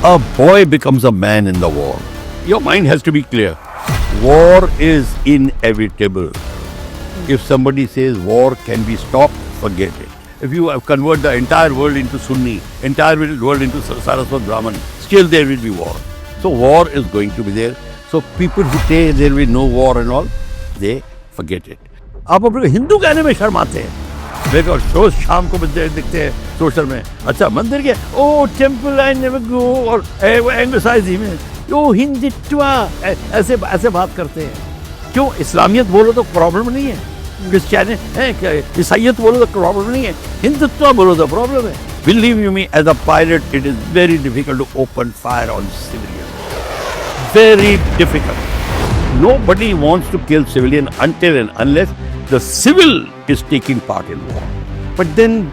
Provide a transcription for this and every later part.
a boy becomes a man in the war. Your mind has to be clear. War is inevitable. If somebody says war can be stopped, forget it. If you convert the entire world into Sunni, entire world into Saraswat Brahman, still there will be war. So war is going to be there. So people who say there will be no war and all, they forget it. आप अपने हिंदू कहने में शर्म आते हैं। देखो shows शाम को दिखते हैं सोशल में, अच्छा मंदिर के ओ टेम्पल आई नेवर गो, और एंग्लोसाइजी में ओ हिंदुत्व ऐसे बात करते हैं। क्यों? इस्लामियत बोलो तो प्रॉब्लम नहीं है, क्रिश्चियनिटी ईसाइयत बोलो तो प्रॉब्लम नहीं है, हिंदुत्व बोलो तो प्रॉब्लम है। Believe you me, as a pilot, it is very difficult to open fire on civilians. Very difficult. Nobody wants to kill civilian until and unless the civil is taking part in war. But then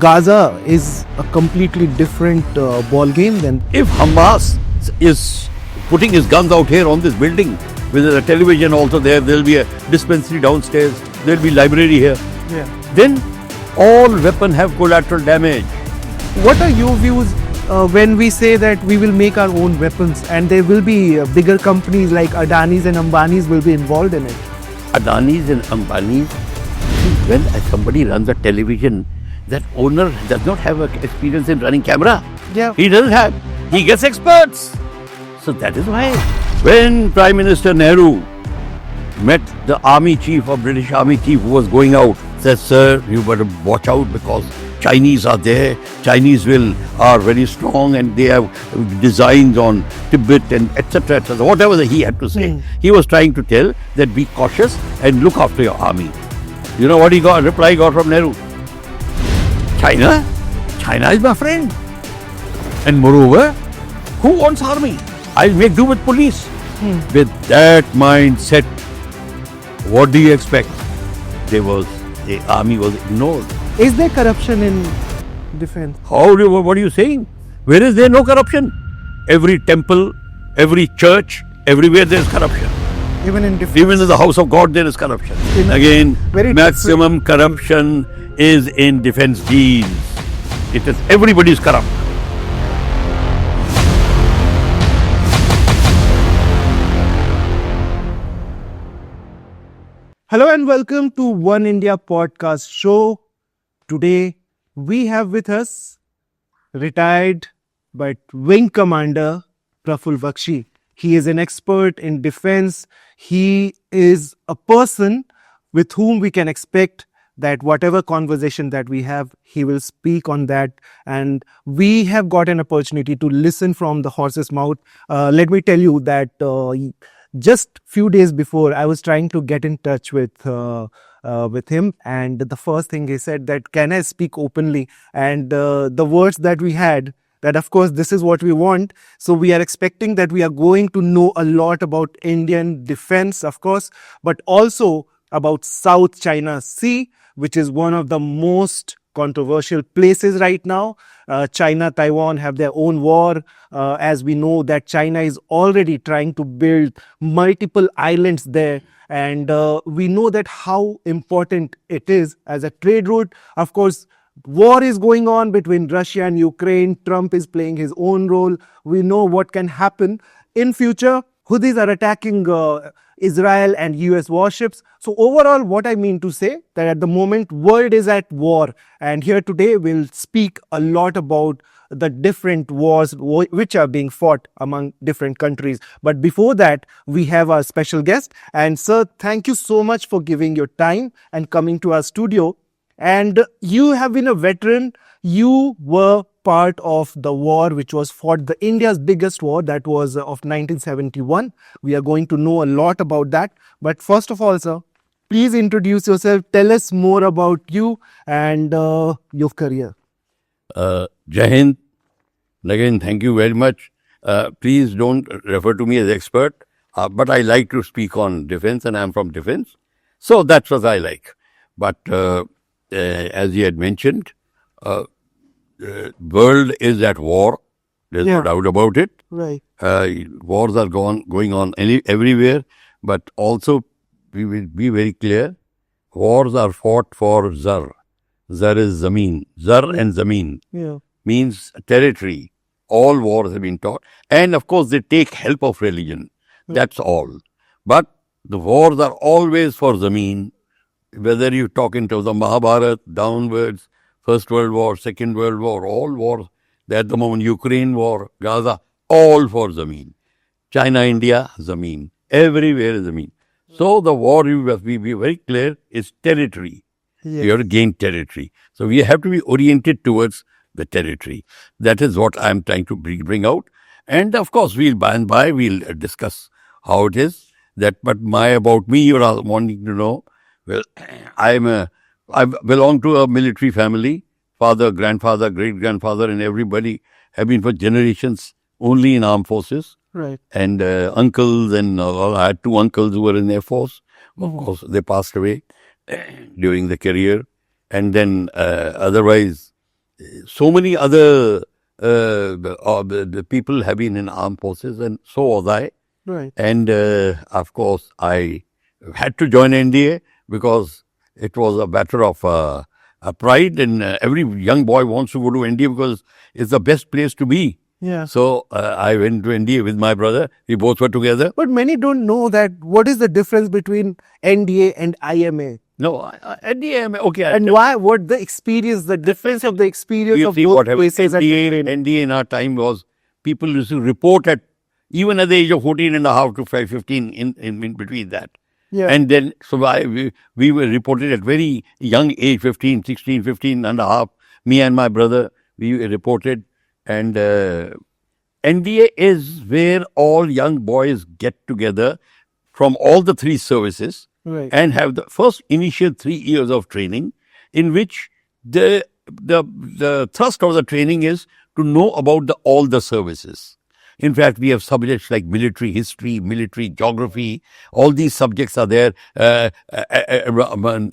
Gaza is a completely different ball game than. If Hamas is putting his guns out here on this building, with a television also there will be a dispensary downstairs, there will be library here. Yeah. Then all weapons have collateral damage. What are your views when we say that we will make our own weapons and there will be bigger companies like Adani's and Ambani's will be involved in it? Adani's and Ambani's, when somebody runs a television, that owner does not have experience in running camera. Yeah. He doesn't have. He gets experts. So that is why when Prime Minister Nehru met the army chief of British Army chief who was going out, said, sir, you better watch out because Chinese are there. Chinese are very strong and they have designs on Tibet and etc. etc. Whatever he had to say. He was trying to tell that be cautious and look after your army. You know what reply he got from Nehru? China? China is my friend. And moreover, who wants army? I'll make do with police. With that mindset, what do you expect? The army was ignored. Is there corruption in defense? What are you saying? Where is there no corruption? Every temple, every church, everywhere there is corruption. Even in defense? Even in the house of God there is corruption. Again, maximum corruption is in defense deals. It is everybody is corrupt. Hello and welcome to One India podcast show. Today we have with us retired but Wing Commander Praful Bakshi. He is an expert in defense. He is a person with whom we can expect that whatever conversation that we have, he will speak on that. And we have got an opportunity to listen from the horse's mouth. Let me tell you that just few days before, I was trying to get in touch with him, and the first thing he said that can I speak openly, and the words that we had, that of course this is what we want. So we are expecting that we are going to know a lot about Indian defense, of course, but also about South China Sea, which is one of the most controversial places right now. China, Taiwan have their own war. As we know that China is already trying to build multiple islands there. And we know that how important it is as a trade route. Of course, war is going on between Russia and Ukraine. Trump is playing his own role. We know what can happen in future. Houthis are attacking Israel and US warships. So overall, what I mean to say that at the moment, world is at war. And here today, we'll speak a lot about the different wars which are being fought among different countries. But before that, we have our special guest. And sir, thank you so much for giving your time and coming to our studio. And you have been a veteran. You were part of the war which was fought, the India's biggest war, that was of 1971. We are going to know a lot about that. But first of all, sir, please introduce yourself. Tell us more about you and your career. Jai Hind. Again, thank you very much. Please don't refer to me as expert, but I like to speak on defense and I'm from defense. So that's what I like. But as you had mentioned, world is at war. There's no doubt about it. Right. Wars are going on everywhere, but also we will be very clear. Wars are fought for Zar. Zar is Zameen. Zar and Zameen means territory All wars have been taught. And of course, they take help of religion. That's all. But the wars are always for Zameen. Whether you talk in terms of Mahabharata, downwards, First World War, Second World War, all wars. At the moment, Ukraine war, Gaza, all for Zameen. China, India, Zameen. Everywhere is Zameen. So the war, you must be very clear, is territory. Yes. You have to gain territory. So we have to be oriented towards the territory. That is what I'm trying to bring out. And of course, by and by, we'll discuss how it is. But about me, you're all wanting to know. Well, I belong to a military family. Father, grandfather, great-grandfather, and everybody have been for generations only in armed forces. Right. And uncles and I had two uncles who were in Air Force. Of course, they passed away during the career. And then otherwise, so many other the people have been in armed forces, and so was I. Right. And of course, I had to join NDA because it was a matter of pride, and every young boy wants to go to NDA because it's the best place to be. Yeah. So I went to NDA with my brother. We both were together. But many don't know that what is the difference between NDA and IMA. No, NDA, okay. And why? What the experience, the difference of the experience You of see both what happened. places at NDA in our time was people used to report even at the age of 14 and a half to 15 in between that. Yeah. And then, so we were reported at very young age, 15, 16, 15 and a half. Me and my brother, we reported. And NDA is where all young boys get together from all the three services. Right. And have the first initial 3 years of training, in which the thrust of the training is to know about all the services. In fact, we have subjects like military history, military geography. All these subjects are there.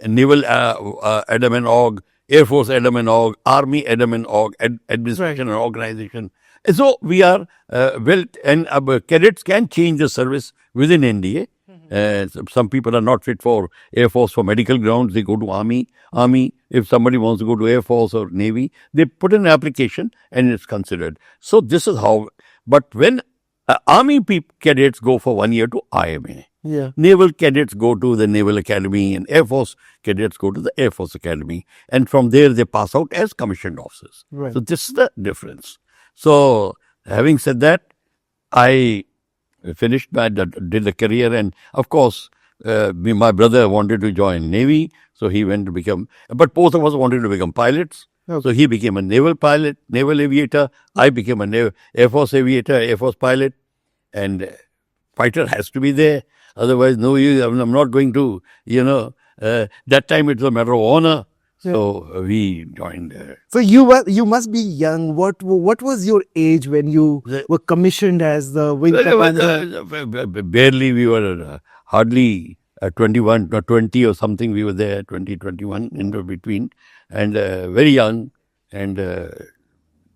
Naval Adam and Og, Air Force Adam and Og, Army Adam and Og, administration and organization. And so we are and cadets can change the service within NDA. Some people are not fit for Air Force for medical grounds. They go to Army. If somebody wants to go to Air Force or Navy, they put in an application and it's considered. So this is how. But when Army cadets go for 1 year to IMA, Yeah. Naval cadets go to the Naval Academy, and Air Force cadets go to the Air Force Academy, and from there they pass out as commissioned officers. Right. So this is the difference. So having said that, I finished did the career, and of course, my brother wanted to join Navy, so he went to become. But both of us wanted to become pilots. Okay. So he became a naval pilot, naval aviator. I became a Air Force aviator, Air Force pilot, and fighter has to be there. Otherwise, no, I'm not going to. That time it was a matter of honor. So we joined. So you must be young. What was your age when you were commissioned as the wing commander? Barely, we were hardly 21 or 20 or something. We were there, 20, 21 in between, and very young. And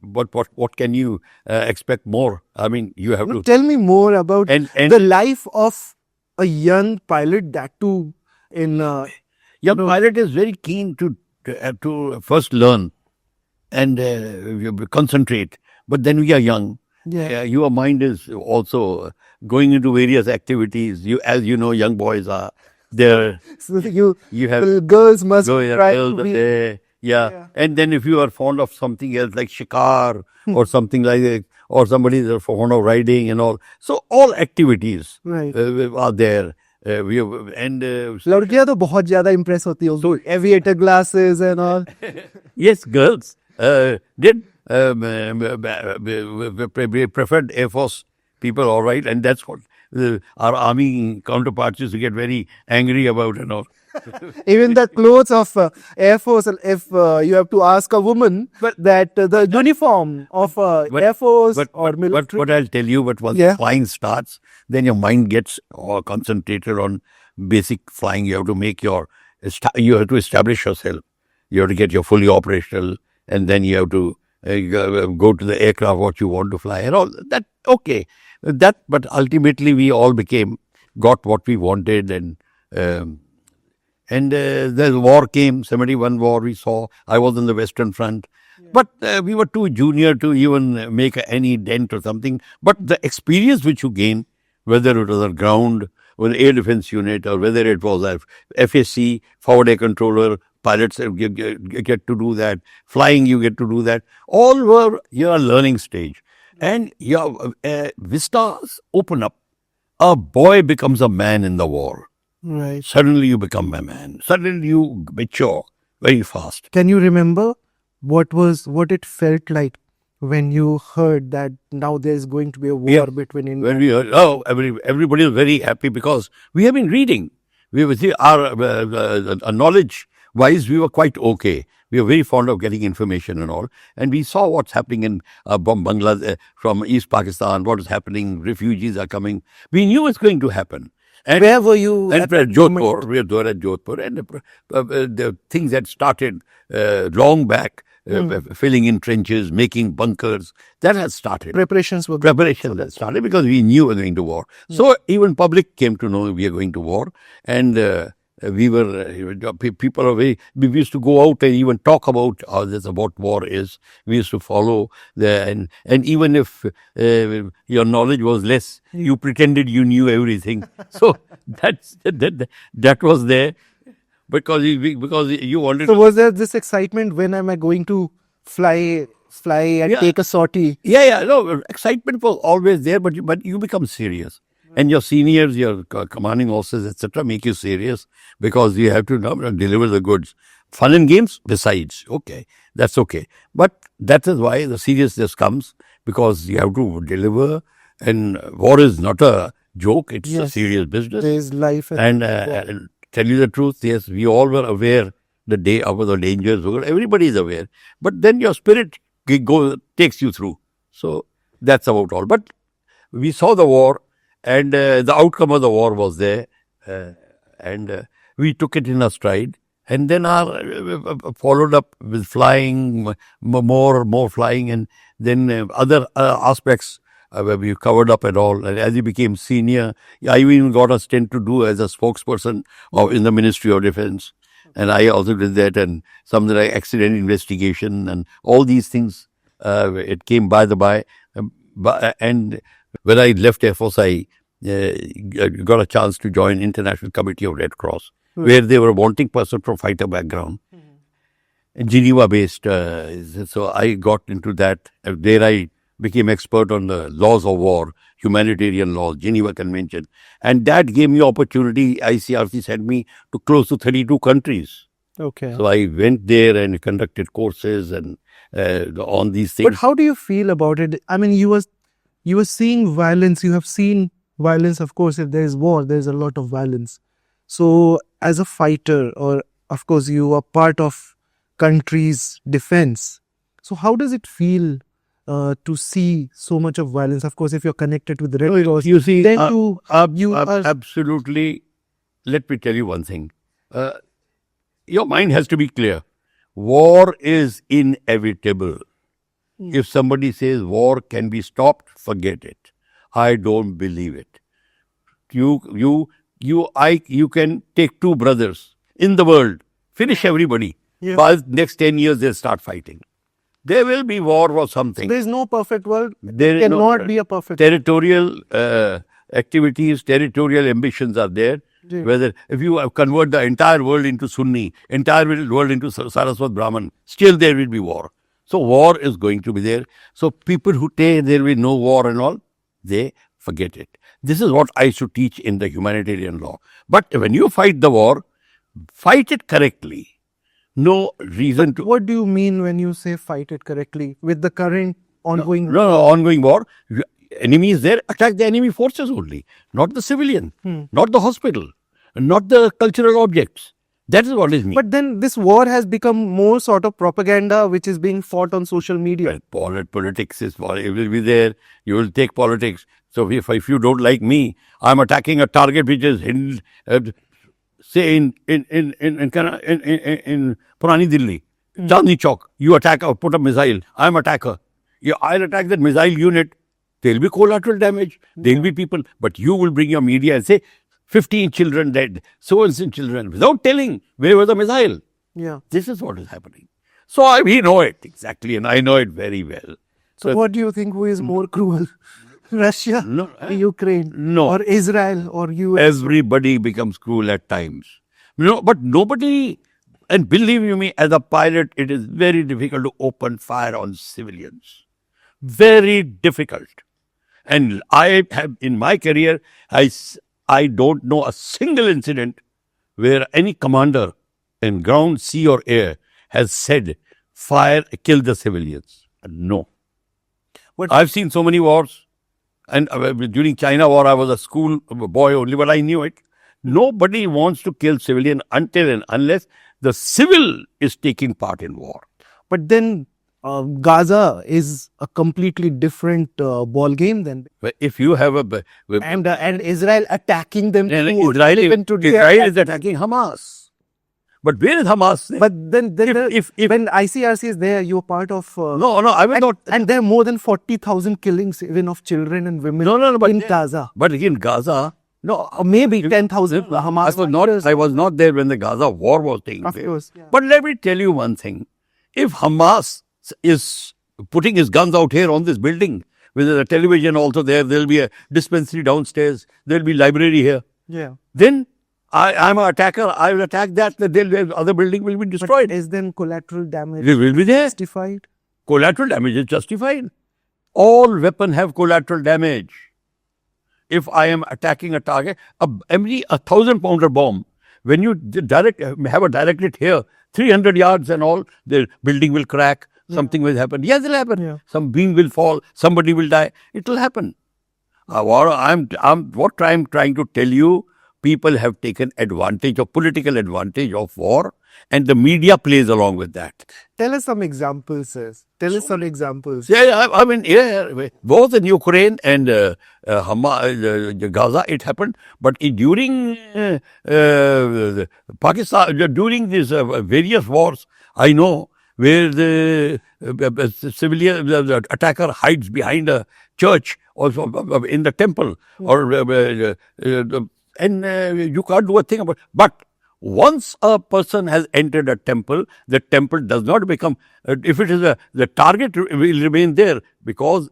what can you expect more? I mean, you have to Tell me more about and the life of a young pilot. That too in young pilot is very keen to first learn and concentrate. But then we are young. Yeah. Your mind is also going into various activities. As you know, young boys are there. So you have the girls must try girls to are be. there. Yeah. Yeah. And then if you are fond of something else like shikar or something like that, or somebody is fond of riding and all. So all activities Right. are there. लड़कियां तो बहुत ज्यादा impress होती हैं उसको aviator glasses and all. Yes, girls did preferred Air Force people, all right, and that's what our army counterparts used to get very angry about and all. Even the clothes of Air Force, if you have to ask a woman that the uniform of Air Force or military. But what I'll tell you, but once flying starts, then your mind gets concentrated on basic flying. You have to you have to establish yourself. You have to get your fully operational, and then you have to go to the aircraft what you want to fly and all that. Okay, but ultimately we all got what we wanted, and the war came, 71 war we saw. I was in the Western Front. But we were too junior to even make any dent or something. But the experience which you gain, whether it was on ground, or the air defense unit, or whether it was a FAC, forward air controller, pilots get to do that, flying you get to do that, all were your learning stage. And your vistas open up. A boy becomes a man in the war. Right. Suddenly you become a man. Suddenly you mature very fast. Can you remember what it felt like when you heard that now there's going to be a war Yeah. between India? When we heard, everybody was very happy because we have been reading. We were our knowledge wise, we were quite okay. We were very fond of getting information and all, and we saw what's happening in Bangladesh, from East Pakistan. What is happening? Refugees are coming. We knew it's going to happen. And Where were you? And at that Jodhpur, moment? we were at Jodhpur, and the things that started long back, filling in trenches, making bunkers, that has started. Preparations were Preparation that started because we knew we were going to war. So even public came to know we are going to war, and we were people are very. We used to go out and even talk about how this what war is. We used to follow and even if your knowledge was less, you pretended you knew everything. So that was there because you wanted. So was there this excitement? When am I going to fly and Yeah. take a sortie? Yeah. No, excitement was always there, but you become serious, and your seniors, your commanding officers, etc., make you serious because you have to deliver the goods. Fun and games, besides, okay, that's okay, but that is why the seriousness comes because you have to deliver, and war is not a joke; it's a Yes. serious business. There's life And tell you the truth, yes, we all were aware the day of the dangers. Everybody is aware, but then your spirit takes you through. So that's about all. But we saw the war, and the outcome of the war was there, and we took it in our stride. And then our followed up with flying, more flying, and then other aspects where we covered up and all. And as he became senior, I even got a stint to do as a spokesperson in the Ministry of Defense. And I also did that, and some like accident investigation and all these things. It came by the by. And when I left Air Force, I got a chance to join International Committee of Red Cross, where they were wanting person from fighter background. Geneva based. So I got into that. There I became expert on the laws of war, humanitarian laws, Geneva Convention. And that gave me opportunity. ICRC sent me to close to 32 countries. Okay. So I went there and conducted courses and on these things. But how do you feel about it? I mean, you were seeing violence. You have seen violence. Of course, if there is war, there is a lot of violence. So as a fighter, or of course, you are part of country's defense. So how does it feel to see so much of violence? Of course, if you're connected with the Red Cross, You see, then you are absolutely. Let me tell you one thing. Your mind has to be clear. War is inevitable. If somebody says war can be stopped, forget it. I don't believe it. You can take two brothers in the world, finish everybody. Yeah. By the next 10 years, they'll start fighting. There will be war or something. there is no perfect world. There is Cannot be a perfect. territorial activities, territorial ambitions are there. Yeah. Whether if you convert the entire world into Sunni, entire world into Saraswat Brahman, still there will be war. So war is going to be there. So people who say there will be no war and all, they forget it. This is what I should teach in the humanitarian law. But when you fight the war, fight it correctly. No reason to. What do you mean when you say fight it correctly with the current ongoing? No, ongoing war. Enemy is there, attack the enemy forces only, not the civilian, not the hospital, not the cultural objects. That is what is mean. But then this war has become more sort of propaganda which is being fought on social media. Politics is, it will be there. You will take politics. So if you don't like me, I'm attacking a target which is in, say in Purani Delhi, Chandni Chowk. You attack or put a missile. I'm attacker. I'll attack that missile unit. There'll be collateral damage. There'll be people. But you will bring your media and say, 15 children dead, so and so children, without telling where was the missile. Yeah. This is what is happening. So we know it exactly, and I know it very well. So what do you think? Who is more cruel? Russia, No, Ukraine, no. or Israel, or US? Everybody becomes cruel at times. But nobody, and believe you me, as a pilot, it is very difficult to open fire on civilians. Very difficult. And I have, in my career, I don't know a single incident where any commander in ground, sea or air has said, fire, kill the civilians. No. But- I've seen so many wars. And during China war, I was a school boy only, but I knew it. Nobody wants to kill civilian until and unless the civil is taking part in war. But then Gaza is a completely different ball game. Then But if you have and Israel attacking them. then too. Israel, Even today, Israel is attacking Hamas. But where is Hamas? But then if when ICRC is there, you're part of. no, I will not. And there are more than 40,000 killings even of children and women No, but in Gaza. But in Gaza, No, maybe 10,000 Hamas. I was not there when the Gaza war was taking Of place. course, yeah. But let me tell you one thing: if Hamas is putting his guns out here on this building, with a television also there'll be a dispensary downstairs, there'll be library here. Yeah. Then I'm an attacker. I will attack that. The other building will be destroyed. Is then collateral damage It will be there. justified? Collateral damage is justified. All weapons have collateral damage. If I am attacking a target, a 1,000-pounder bomb, when you have a direct hit here, 300 yards and all, the building will crack, something will happen. Yes, it will happen. Yeah. Some beam will fall, somebody will die. It will happen. What I'm trying to tell you, people have taken advantage of political advantage of war, and the media plays along with that. Tell us some examples, sir. Tell us some examples. Yeah, I mean, both in Ukraine and Gaza, it happened. But during Pakistan, during these various wars, I know where the civilian, the attacker hides behind a church or in the temple, or and you can't do a thing about it. But once a person has entered a temple, the temple does not become, if it is the target will remain there because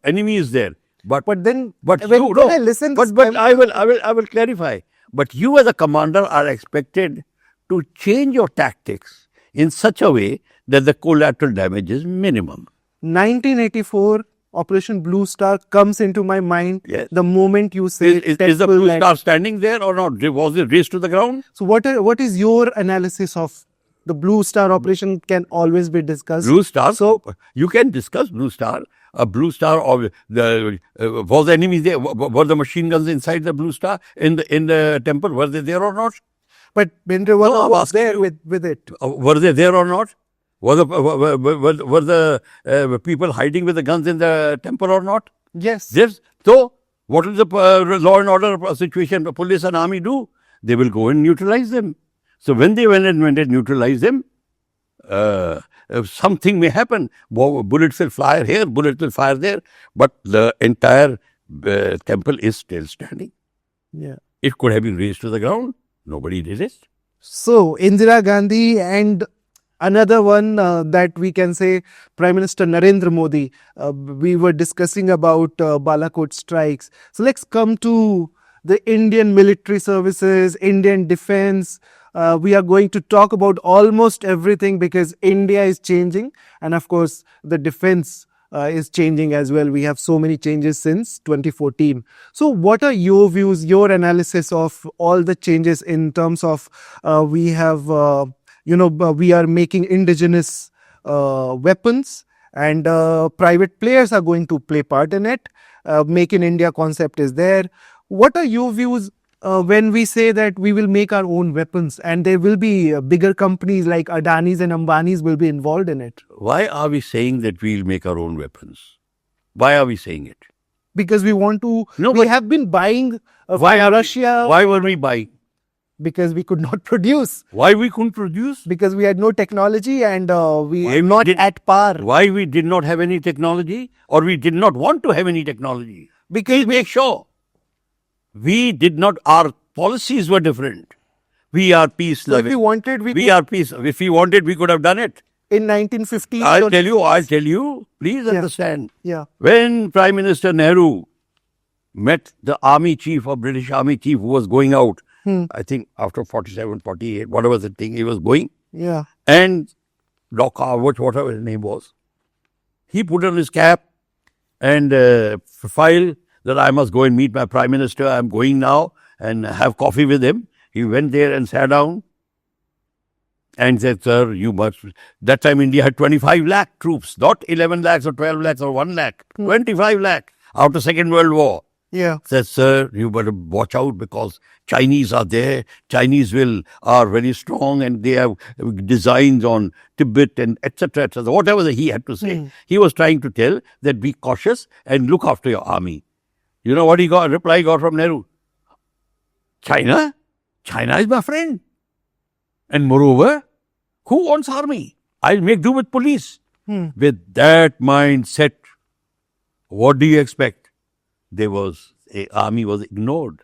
enemy is there. But then but when you, no, I listen, but I will clarify. But you as a commander are expected to change your tactics in such a way that the collateral damage is minimum. 1984 Operation Blue Star comes into my mind. Yes. The moment you say Is the temple Blue and- Star standing there or not? Was it raised to the ground? So what is your analysis of the Blue Star operation? Can always be discussed. Blue Star. So You can discuss Blue Star. A Blue Star of the was the enemy there? Were the machine guns inside the Blue Star in the temple? Were they there or not? but Bindra I'm was asking there you. with it. Were they there or not? Were the people hiding with the guns in the temple or not? Yes. Yes. So, what will the law and order situation, the police and army do? They will go and neutralize them. So, when they went and neutralize them, something may happen. Bullets will fly here, bullets will fire there, but the entire temple is still standing. Yeah. It could have been razed to the ground. Nobody did it. So Indira Gandhi and another one that we can say Prime Minister Narendra Modi. We were discussing about Balakot strikes. So let's come to the Indian military services, Indian defense. We are going to talk about almost everything because India is changing, and of course the defense is changing as well. We have so many changes since 2014. So what are your views, your analysis of all the changes in terms of we have, we are making indigenous weapons, and private players are going to play part in it. Make in India concept is there. What are your views when we say that we will make our own weapons and there will be bigger companies like Adani's and Ambani's will be involved in it? Why are we saying that we'll make our own weapons? Why are we saying it? Because we want to, No, we but- have been buying Why from are Russia Why were we buying? because we could not produce, Why we couldn't produce? because we had no technology and we Why are we not did- at par. Why we did not have any technology, or we did not want to have any technology? Because make sure we did not, our policies were different. We are peace So if we loving. wanted, We are peace. If we wanted, we could have done it. in 1950. I'll tell you, please understand. Yeah. When Prime Minister Nehru met the army chief or British army chief who was going out, I think after 47, 48, whatever the thing he was going, Yeah. and Doc Harwood, whatever his name was, he put on his cap and file that I must go and meet my Prime Minister. I'm going now and have coffee with him. He went there and sat down and said, sir, you must. That time India had 25 lakh troops, not 11 lakhs or 12 lakhs or 1 lakh, 25 lakh after Second World War. Yeah. Says, sir, you better watch out because Chinese are there. Chinese are very strong and they have designs on Tibet and etc. etc. Whatever he had to say. He was trying to tell that be cautious and look after your army. You know what he got? Reply he got from Nehru. China? China is my friend. And moreover, who wants army? I'll make do with police. With that mindset, what do you expect? Army was ignored.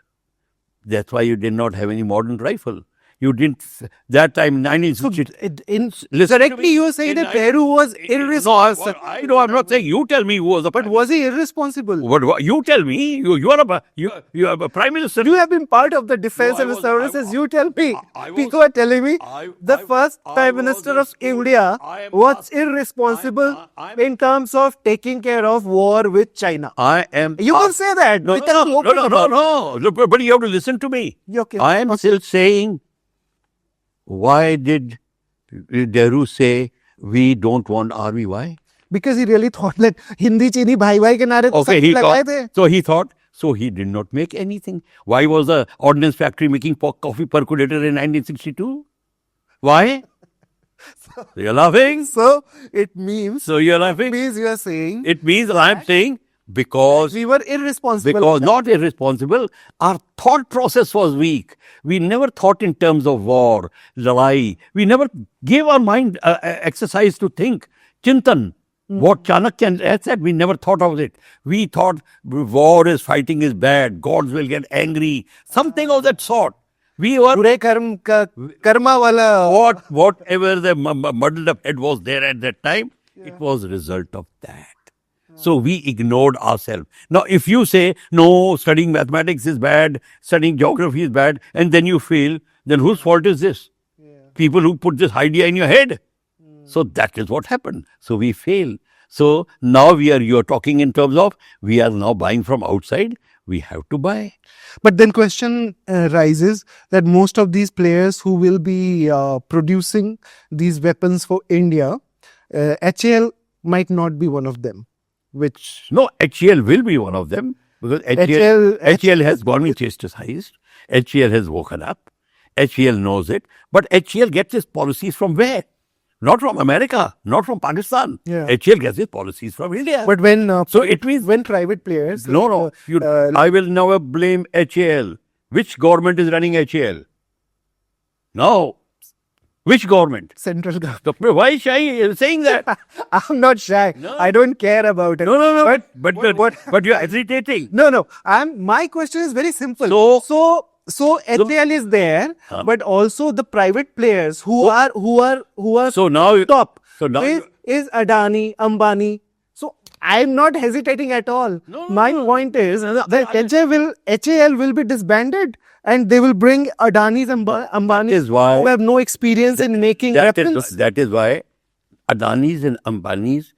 That's why you did not have any modern rifle. You didn't, that time, 1960. Listen to Correctly, me. you were saying In that Nehru was No, irresponsible. I know, I'm not saying, you tell me who was the But was he irresponsible? what you tell me, you are a prime minister. You have been part of the defense No, I and the was- services. You tell me. I was- People are telling me the I- first I Prime was Minister in of school. India I am was asking- irresponsible I'm- in terms of taking care of war with China. I am. You can say that. No, without no, opening up. no. Look, but you have to listen to me. Yeah, okay. I am still saying, why did Nehru say we don't want army? Why? Because he really thought that Hindi Chini bhai bhai ke naare Okay, सब he लगाए thought. थे. So he thought. So he did not make anything. Why was the ordnance factory making coffee percolator in 1962? Why? So you're laughing. So it means So you're laughing. you are saying It means I'm saying because we were irresponsible. Because not irresponsible, our thought process was weak. We never thought in terms of war, ladai. We never gave our mind exercise to think. Chintan, what Chanakya had said, we never thought of it. We thought war is fighting is bad. Gods will get angry. Something of that sort. We were बुरे कर्म का कर्मा वाला whatever the muddled up head was there at that time, it was a result of that. So we ignored ourselves. Now, if you say, no, studying mathematics is bad, studying geography is bad, and then you fail, then whose fault is this? People who put this idea in your head. So that is what happened. So we fail. So now you're talking in terms of, we are now buying from outside. We have to buy. But then question rises that most of these players who will be producing these weapons for India, HAL might not be one of them. Which No, HAL will be one of them because HAL has gone chastised. HAL has woken up. HAL knows it. But HAL gets its policies from where? Not from America, not from Pakistan. Yeah. HAL gets its policies from India. but when So it means when private players no. I will never blame HAL. Which government is running HAL? No. Which government? central government. So why is shy saying that? I'm not shy. I don't care about it. No. But you're hesitating. No. My question is very simple. So HAL is there, but also the private players who are So now top. So now is Adani, Ambani. So I'm not hesitating at all. My point is that HAL will be disbanded and they will bring Adani's and Ambani's is why- who have no experience in making weapons. That is why Adani's and Ambani's,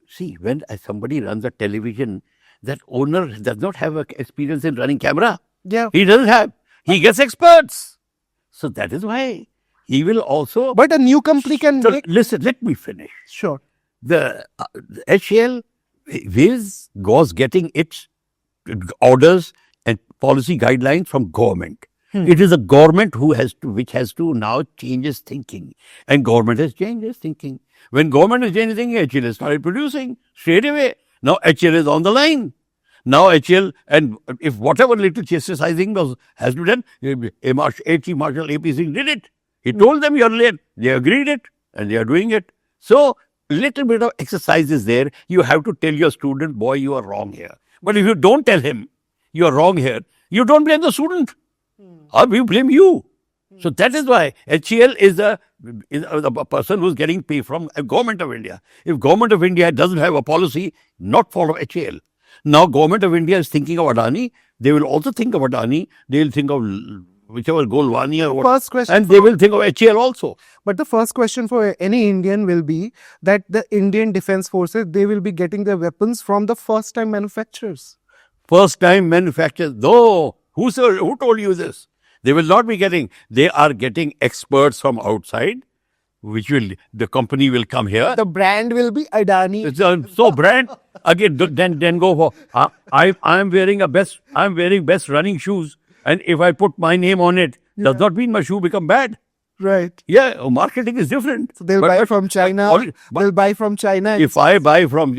see, when somebody runs a television, that owner does not have experience in running camera. Yeah. He doesn't have. He gets experts. So that is why he will also. But a new company can So make. listen, let me finish. Sure. The HAL was getting its orders and policy guidelines from government. It is a government which has to now change its thinking, and government has changed its thinking. When government has changed its thinking, HAL has started producing straight away. Now HAL is on the line. Now HAL, and if whatever little chastising has to be done, Air Chief Marshal AP Singh did it. He told them you're late. They agreed it, and they are doing it. So little bit of exercise is there. You have to tell your student, boy, you are wrong here. But if you don't tell him you are wrong here, you don't blame the student. Or we blame you. So that is why HCL is a person who's getting paid from a government of India. If government of India doesn't have a policy, not follow HCL. Now government of India is thinking of Adani. They will also think of Adani. They will think of whichever Golwani or what, First question and they will think of HCL also. But the first question for any Indian will be that the Indian Defence Forces, they will be getting their weapons from the first time manufacturers. First time manufacturers. No, who told you this? They will not be getting. They are getting experts from outside, which will the company will come here. The brand will be Adani. It's so brand again. Then go for. I'm wearing I'm wearing best running shoes, and if I put my name on it, does not mean my shoe become bad. Right. Yeah, marketing is different. So they'll buy from China. They'll buy from China. If I buy from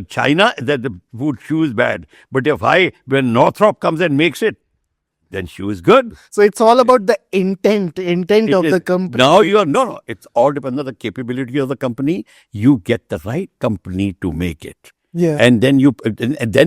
China, that the food shoe is bad. But when Northrop comes and makes it, then shoe is good. So it's all about the intent of the company. Now no. It's all depends on the capability of the company. You get the right company to make it. Yeah. And then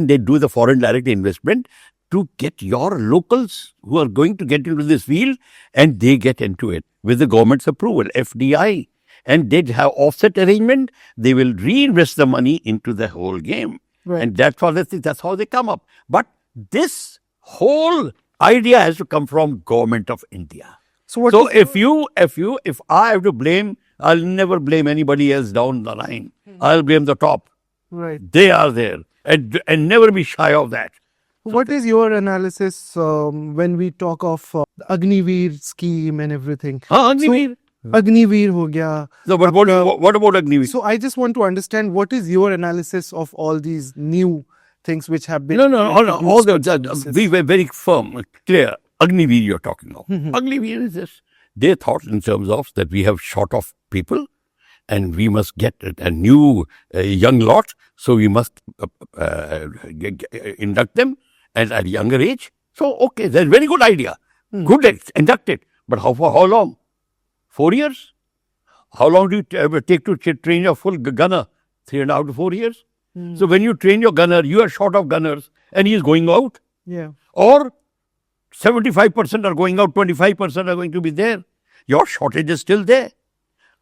they do the foreign direct investment to get your locals who are going to get into this field, and they get into it with the government's approval, FDI. And they have offset arrangement. They will reinvest the money into the whole game. Right. And that's how they come up. But this whole idea has to come from government of India. So if I have to blame, I'll never blame anybody else down the line. I'll blame the top. Right. They are there, and never be shy of that. What is your analysis when we talk of the Agniveer scheme and everything? Agniveer. Agniveer ho gaya. So, but what about Agniveer? So I just want to understand what is your analysis of all these new things which have been. No. All we were very firm, clear. Agniveer you're talking of. Agniveer is this. They thought in terms of that we have short of people, and we must get a new young lot. So we must induct them at a younger age. So okay, that's a very good idea. Good, induct it. But for how long? 4 years? How long do you ever take to train your full gunner? 3.5 to 4 years? So when you train your gunner, you are short of gunners and he is going out. Yeah. Or 75% are going out, 25% are going to be there. Your shortage is still there.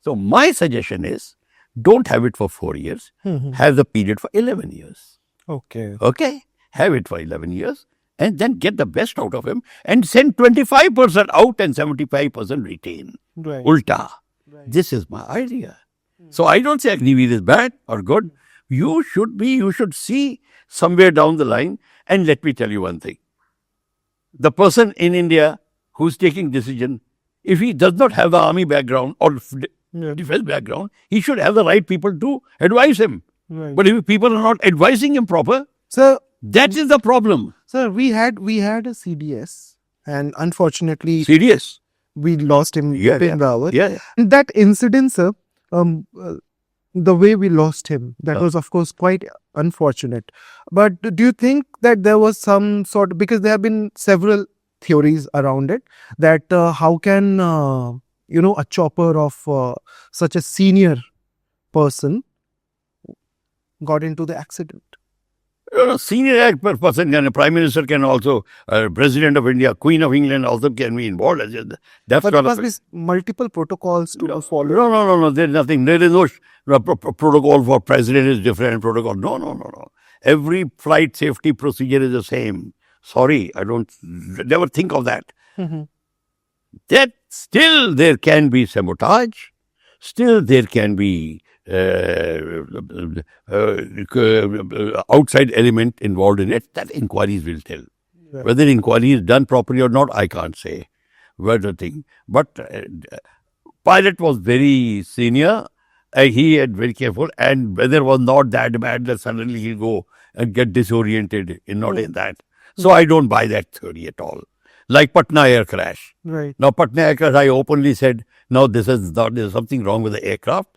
So my suggestion is, don't have it for 4 years. Have the period for 11 years. Okay. Okay? Have it for 11 years and then get the best out of him and send 25% out and 75% retain. Right. Ulta. Right. This is my idea. So I don't say Agniveer is bad or good. You should see somewhere down the line. And let me tell you one thing. The person in India who's taking decision, if he does not have the army background or defense background, he should have the right people to advise him. Right. But if people are not advising him proper, So, that is the problem. sir, we had a CDS, and unfortunately, Serious. we lost him. Yeah, Bipin Rawat. Yeah. And that incident, sir, the way we lost him, that was of course quite unfortunate. But do you think that there was some sort, because there have been several theories around it, that how can a chopper of such a senior person got into the accident? Senior person, and a prime minister can also, president of India, Queen of England also can be involved. That's But sort there of must be multiple protocols to follow. No. There's nothing. There is no protocol for president is different protocol. No. Every flight safety procedure is the same. Sorry, I don't never think of that. That still there can be sabotage. Still there can be outside element involved in it. That inquiries will tell. Right. Whether inquiry is done properly or not, I can't say. What's the thing? But pilot was very senior. He had very careful, and weather was not that bad that suddenly he'll go and get disoriented. Not in that. So I don't buy that theory at all. Like Patna air crash. Right. Now Patna air crash, I openly said, no, there's something wrong with the aircraft.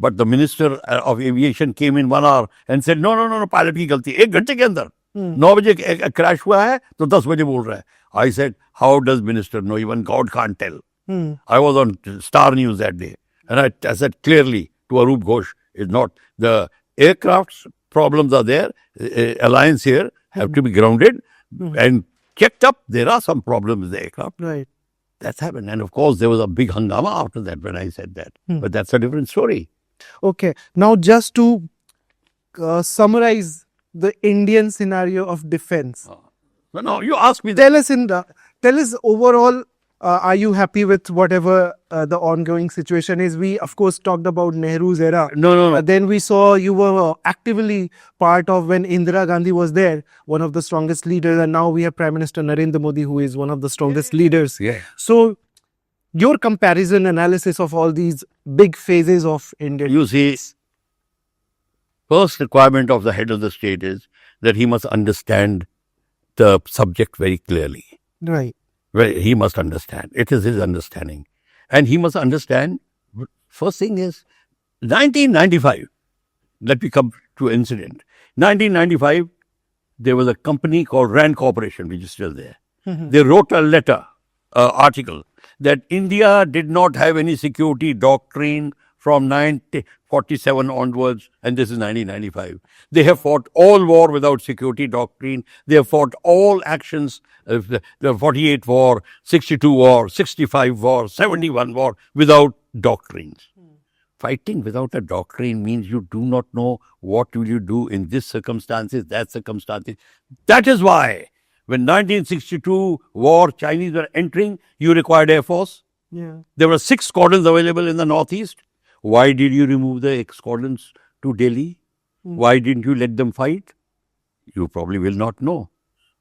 But the Minister of Aviation came in 1 hour and said, no, pilot की गलती 1 घंटे के अंदर 9 बजे crash हुआ है तो 10 बजे बोल रहा है. I said, how does Minister know? Even God can't tell. I was on Star News that day and I said clearly to Arup Ghosh, it's not. The aircraft's problems are there. Alliance here have to be grounded and checked up. There are some problems with the aircraft. Right. That's happened. And of course, there was a big hangama after that when I said that. But that's a different story. Okay. Now, just to summarize the Indian scenario of defense, No, no, you ask me that. tell us overall. Are you happy with whatever the ongoing situation is? We, of course, talked about Nehru's era. No, no, no. Then we saw you were actively part of when Indira Gandhi was there, one of the strongest leaders, and now we have Prime Minister Narendra Modi, who is one of the strongest leaders. Yeah. So, your comparison analysis of all these big phases of Indian. You see, first requirement of the head of the state is that he must understand the subject very clearly. Right. Well, he must understand. It is his understanding. And he must understand, first thing is, 1995, let me come to incident. 1995, there was a company called Rand Corporation, which is still there. They wrote a letter, article, that India did not have any security doctrine from 1947 onwards, and this is 1995. They have fought all war without security doctrine. They have fought all actions, the 48 war, 62 war, 65 war, 71 war, without doctrines. Fighting without a doctrine means you do not know what will you do in this circumstances, that circumstances. That is why when 1962 war, Chinese were entering, you required Air Force. Yeah. There were 6 squadrons available in the northeast. Why did you remove the squadrons to Delhi? Why didn't you let them fight? You probably will not know.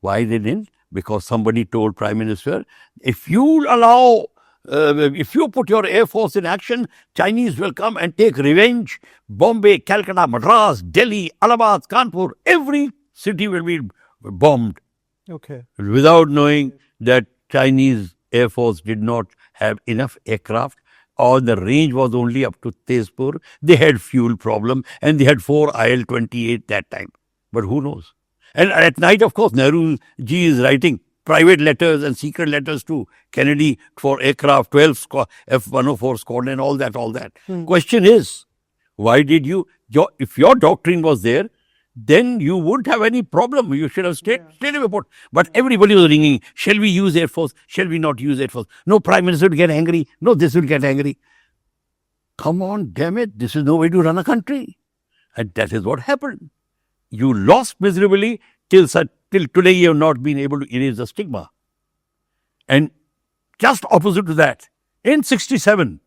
Why they didn't? Because somebody told Prime Minister, if you allow, if you put your Air Force in action, Chinese will come and take revenge. Bombay, Calcutta, Madras, Delhi, Allahabad, Kanpur, every city will be bombed. Okay. Without knowing that Chinese Air Force did not have enough aircraft, or the range was only up to Tezpur. They had fuel problem and they had 4 IL-28 that time. But who knows? And at night, of course, Nehru ji is writing private letters and secret letters to Kennedy for aircraft, 12 F-104 squadron, all that. Question is, why did you, if your doctrine was there, then you wouldn't have any problem. You should have stayed away put. But everybody was ringing, shall we use Air Force? Shall we not use Air Force? No, Prime Minister will get angry. No, this will get angry. Come on, damn it. This is no way to run a country. And that is what happened. You lost miserably till today you have not been able to erase the stigma. And just opposite to that, in 67,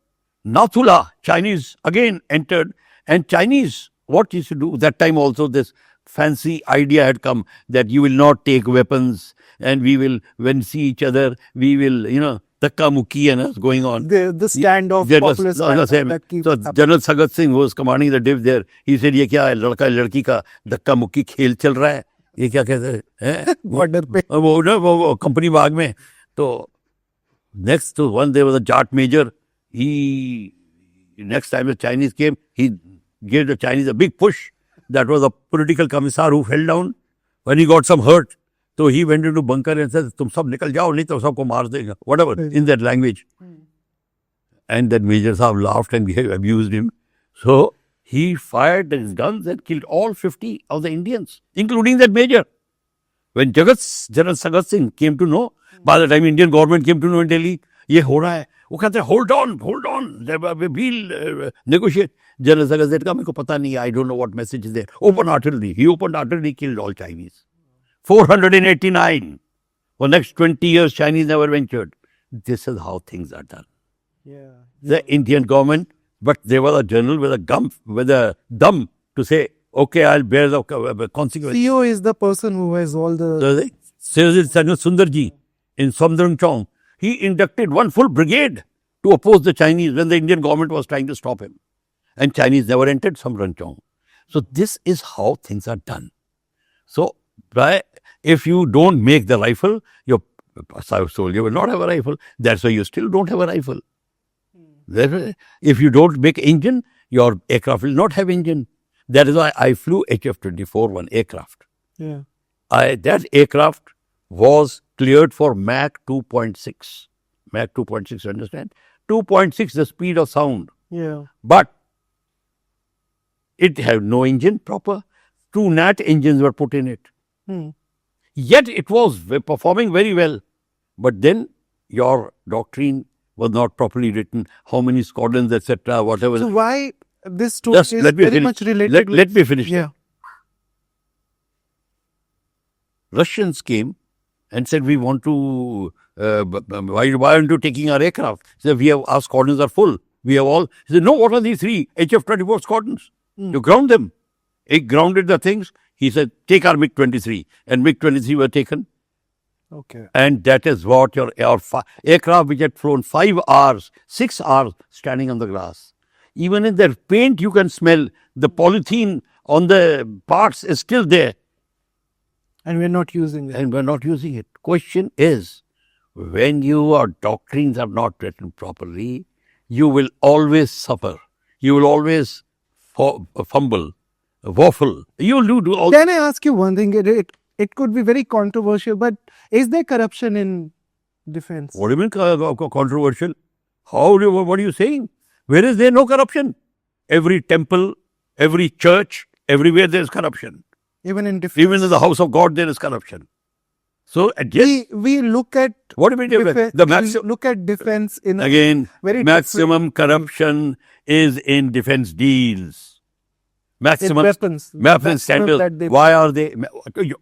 Nathula, Chinese again entered, and Chinese, what used to do, that time also this fancy idea had come that you will not take weapons and we will, when see each other, we will, Dhakka Mukki and us going on. The standoff, populist that keeps so happening. General Sagat Singh was commanding the div there. He said, ये क्या है, लड़का लड़की का धक्का मुक्की खेल चल रहा है, ये क्या कहते हैं? Border पे. वो कंपनी बाग में. तो next to one there was a Jat major. He, next time the Chinese came, he gave the Chinese a big push. That was a political commissar who fell down when he got some hurt. So he went into bunker and said, तुम सब निकल जाओ नहीं तो सबको मार देगा. Whatever, in that language. And that Major Saab laughed and abused him. So he fired his guns and killed all 50 of the Indians, including that major. When General Sagat Singh came to know, by the time Indian government came to know in Delhi, ये हो रहा है, वो कहते हैं, hold on, we'll negotiate. General Sagat said, मेरे को पता नहीं, I don't know what message is there. Open artillery. He opened artillery, killed all Chinese. 489. For next 20 years, Chinese never ventured. This is how things are done. Yeah. The Indian government, but there was a general with a dum to say, okay, I'll bear the consequences. CEO is the person who has all the. Sundarji in Samdrungchong, he inducted one full brigade to oppose the Chinese when the Indian government was trying to stop him. And Chinese never entered Samdrungchong. So this is how things are done. So if you don't make the rifle, your soldier will not have a rifle. That's why you still don't have a rifle. If you don't make engine, your aircraft will not have engine. That is why I flew HF-24, one aircraft. Yeah. That aircraft was cleared for Mach 2.6. Mach 2.6, you understand? 2.6, the speed of sound. Yeah. But it had no engine proper. 2 Nat engines were put in it. Yet it was performing very well. But then your doctrine was not properly written, how many squadrons, etc., whatever. So why this story Just is let me very finish. much related? Let me finish. Yeah. Russians came and said, we want to, why aren't you taking our aircraft? He said, our squadrons are full. We have all. He said, no, what are these three HF-24 squadrons? You ground them. He grounded the things. He said, take our MiG-23. And MiG-23 were taken. Okay. And that is what your aircraft which had flown 5 hours, 6 hours standing on the grass. Even in their paint, you can smell the polythene on the parts is still there. And we're not using it. And we're not using it. Question is, when your doctrines are not written properly, you will always suffer. You will always fumble, waffle. You will do all. Can I ask you one thing? It could be very controversial, but is there corruption in defense? What do you mean controversial? What are you saying? Where is there no corruption? Every temple, every church, everywhere there is corruption. Even in defense? Even in the house of God there is corruption. So yes, we look at what do you mean? we look at defense in again, very maximum corruption is in defense deals. Maximum weapons scandal. that they- Why are they?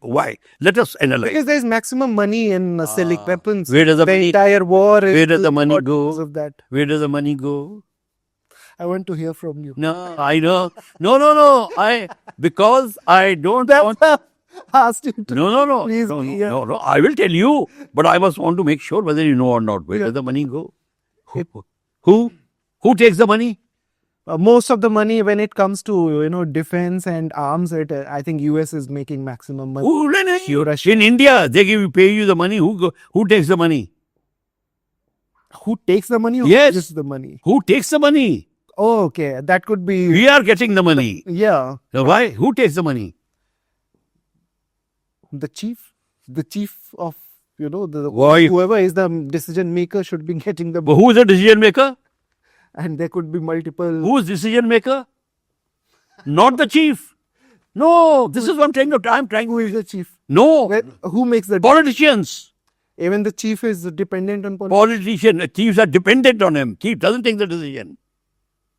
Why? Let us analyze. because there is maximum money in selling weapons. Where does the money- entire war is Where does the money because go? of that. Where does the money go? I want to hear from you. No, I know. No. Because I don't want. Asked you to No. please. No. I will tell you, but I must want to make sure whether you know or not. Where Yeah. does the money go? Who takes the money? Most of the money when it comes to defense and arms, I think US is making maximum money. In India, they pay you the money. Who takes the money? Who takes the money? Or Yes. Who gives the money? Who takes the money? Oh, okay. That could be. We are getting the money. Yeah. So why? Who takes the money? The chief of Why? whoever is the decision maker should be getting the. Who is the decision maker? And there could be multiple. Who is decision maker? Not the chief. No, this is what I'm trying. Who is the chief? No, Who makes the? politicians. Even the chief is dependent on Chiefs are dependent on him. Chief doesn't take the decision.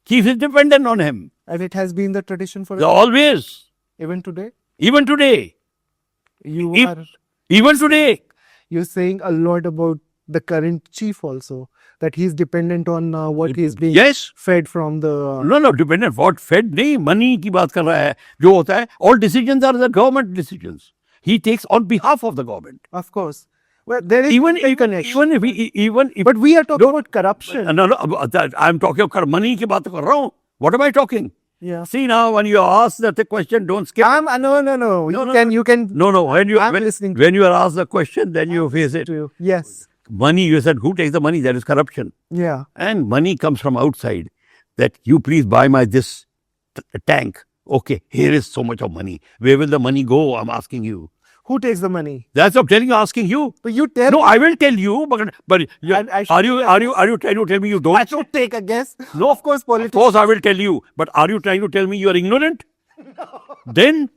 Chief is dependent on him. And it has been the tradition for Always. even today. Even today. Even today. You're saying a lot about the current chief also, that he's dependent on what he's being Yes. fed from the. No, dependent. What fed? नहीं, money की बात कर रहा है. जो होता है, all decisions are the government decisions. He takes on behalf of the government. Of course. Well, there is Even a connection. even if. But we are talking about corruption. No, I'm talking about money की बात कर रहा हूँ. What am I talking? Yeah. See now, when you ask the question, don't skip. No. You can. No. I'm listening to When you are asked the question, then you face it. you. Yes. Money, you said, who takes the money? That is corruption. Yeah. And money comes from outside. That you please buy my this tank. Okay, here is so much of money. Where will the money go? I'm asking you. Who takes the money? That's what I'm telling you, asking you. So you tell. No, I will tell you, but you, And I are you trying to tell me you don't? I should take a guess. No, Of course, Of politics. course, I will tell you. But are you trying to tell me you are ignorant? Then,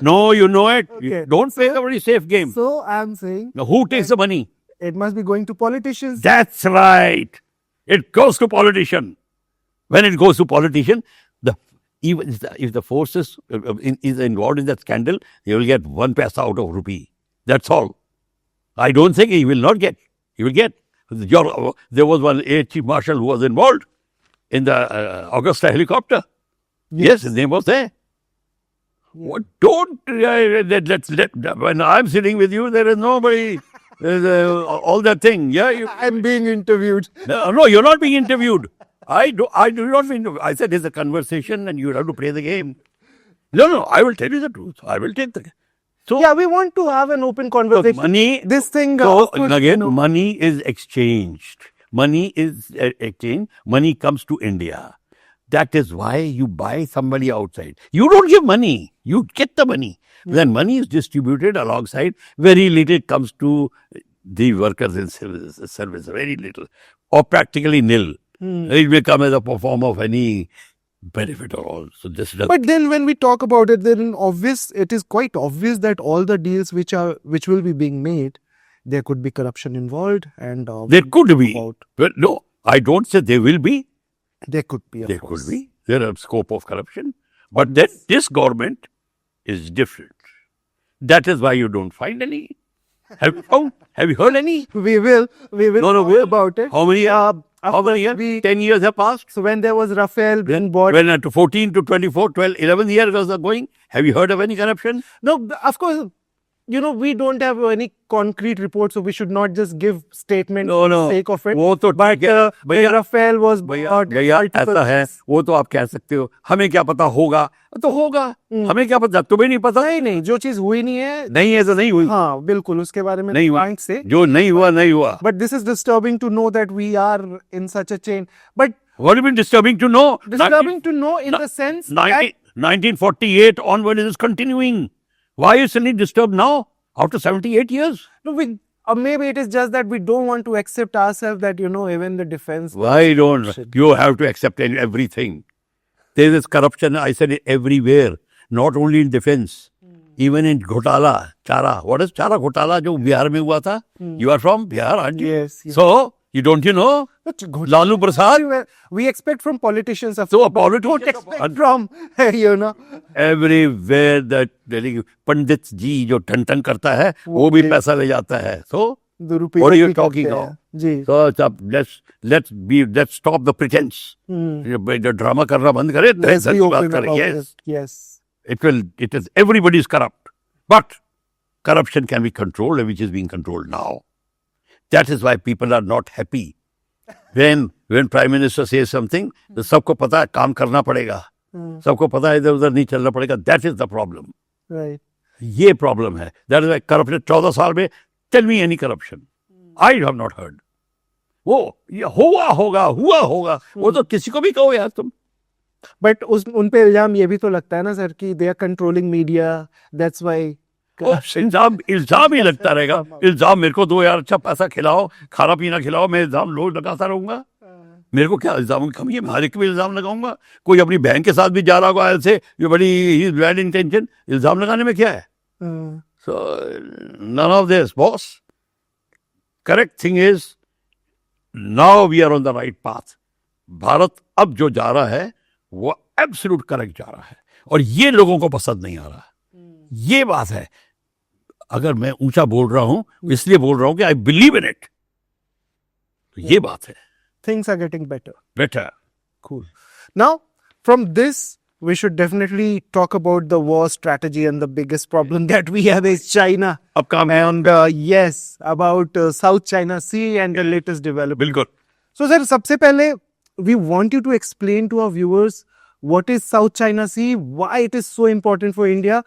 no, you know it. Okay. Don't play a very safe game. So I'm saying Now, who takes the money? it must be going to politicians. That's right. It goes to politician. When it goes to politician, even if the forces is involved in that scandal, they will get 1 paisa out of rupee. That's all. I don't think he will not get. He will get. There was one Air Chief Marshal who was involved in the Augusta helicopter. Yes, his name was there. What? Don't. When I'm sitting with you, there is nobody. All that thing. Yeah. I'm being interviewed. No, you're not being interviewed. I do not mean. I said it's a conversation, and you have to play the game. No. I will tell you the truth. I will take the. So Yeah, we want to have an open conversation. money. This thing. So could, again, you know, money is exchanged. Money is exchanged. Money comes to India. That is why you buy somebody outside. You don't give money. You get the money. Then money is distributed alongside. Very little comes to the workers in service. Very little, or practically nil. It may come as a form of any benefit or all. So this does. But then when we talk about it, then it is quite obvious that all the deals which will be being made there could be corruption involved, and There could be. about- Well, no, I don't say there will be. there could be. Of There course. could be. There are scope of corruption. But then this government is different. That is why you don't find any. Have you found? Have you heard any? We will No, talk where? about it. How many years? Of How many course, years? 10 years have passed. So when there was Rafael being bought, When to 14 to 24, 12, 11 years are going, have you heard of any corruption? no, of course, we don't have any concrete reports, so we should not just give statement No, no. for the sake of it. वो तो But ठीक है। भैया, Rafael was भैया bought, भैया multiple ऐसा है, things. वो तो आप कह सकते हो, हमें क्या पता होगा, तो होगा, हमें क्या पता, तुम्हें नहीं पता, नहीं, जो चीज हुई नहीं है, नहीं है तो नहीं हुई, हाँ बिल्कुल उसके बारे में नहीं हुआ, can't say. जो नहीं हुआ नहीं हुआ. But this is disturbing to know that we are in such a chain. But What have been disturbing to know? disturbing to know in the sense that 1948 onward it is continuing. Why is it disturbed now after 78 years? no, maybe it is just that we don't want to accept ourselves that even the defense. Why don't you have to accept everything? There is corruption, I said it, everywhere, not only in defense, even in Ghotala, Chara. What is Chara Ghotala जो बिहार में हुआ था? You are from Bihar, aren't you? Yes, yes. So, don't you know? Lalu Prasad? We expect from politicians. Of So, a don't politician expect from everywhere that पंडित जी जो ton ton करता है वो भी पैसा ले जाता है. So, दुरुपयोग what are you भी talking करते about? हैं. जी. So, let's stop the pretense. जो ड्रामा करना बंद करे, Let's be सच बात open करें. about Yes. it. Yes. It is everybody is corrupt, but corruption can be controlled, which is being controlled now. That is why people are not happy. When Prime Minister says something, तो सबको पता है काम करना पड़ेगा, सबको पता है इधर उधर नहीं चलना पड़ेगा. That is the problem. Right. ये problem है. That is why corruption 14 साल में, tell me any corruption. I have not heard. वो ये हुआ होगा, वो तो किसी को भी कहो यार तुम. But उन पे इल्जाम ये भी तो लगता है ना सर कि they are controlling media. That's why. इल्जाम ही लगता रहेगा. इल्जाम मेरे को दो यार, अच्छा पैसा खिलाओ, खाना पीना खिलाओ, मैं इल्जाम रोज लगाता रहूंगा. मेरे को क्या इल्जाम की कमी है? मैं हर एक पे इल्जाम लगाऊंगा. कोई अपनी बहन के साथ भी जा रहा होगा ऐसे, ये बड़ी बैड इंटेंशन, इल्जाम लगाने में क्या है? So none of this, boss. Correct thing is, now we are on the right path. Bharat अब जो जा रहा है वो एब्सोल्यूट करेक्ट जा रहा है, और ये लोगों को पसंद नहीं आ रहा. ये बात है. अगर मैं ऊंचा बोल रहा हूं इसलिए बोल रहा हूं कि आई बिलीव इन इट. तो ये बात है. Things are getting better. Better. Cool. Now, from this, we should definitely talk about the war strategy, and the biggest problem that we have is China. अब काम है. And yes, about South China Sea and the latest development. बिल्कुल. So, sir, सबसे पहले, we want you to explain to our viewers what is South China Sea, why it is so important for India.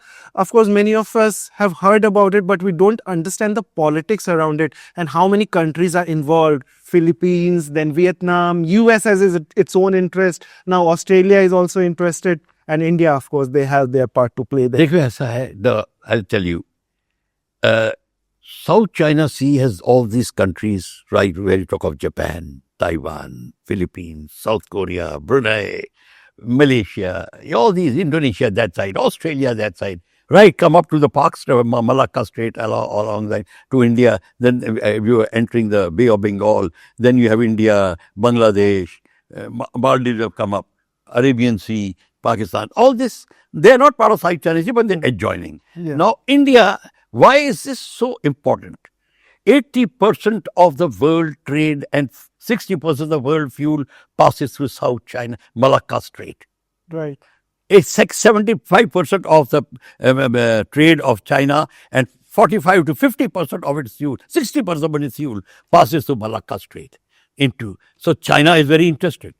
Of course, many of us have heard about it, but we don't understand the politics around it and how many countries are involved. Philippines, then Vietnam, US has its own interest. Now Australia is also interested, and India, of course, they have their part to play there. देखो ऐसा है, I'll tell you, South China Sea has all these countries, right, where you talk of Japan, Taiwan, Philippines, South Korea, Brunei, Malaysia, all these, Indonesia that side, Australia that side, right, come up to the Parks, Malacca Strait along that to India. Then you are entering the Bay of Bengal. Then you have India, Bangladesh, Maldives have come up, Arabian Sea, Pakistan. All this, they are not part of South China Sea, but they're adjoining. Yeah. Now, India, why is this so important? 80% of the world trade and 60% of the world fuel passes through South China, Malacca Strait. Right. It's like 75% of the trade of China, and 45 to 50% of its fuel, 60% of its fuel passes through Malacca Strait into. So China is very interested.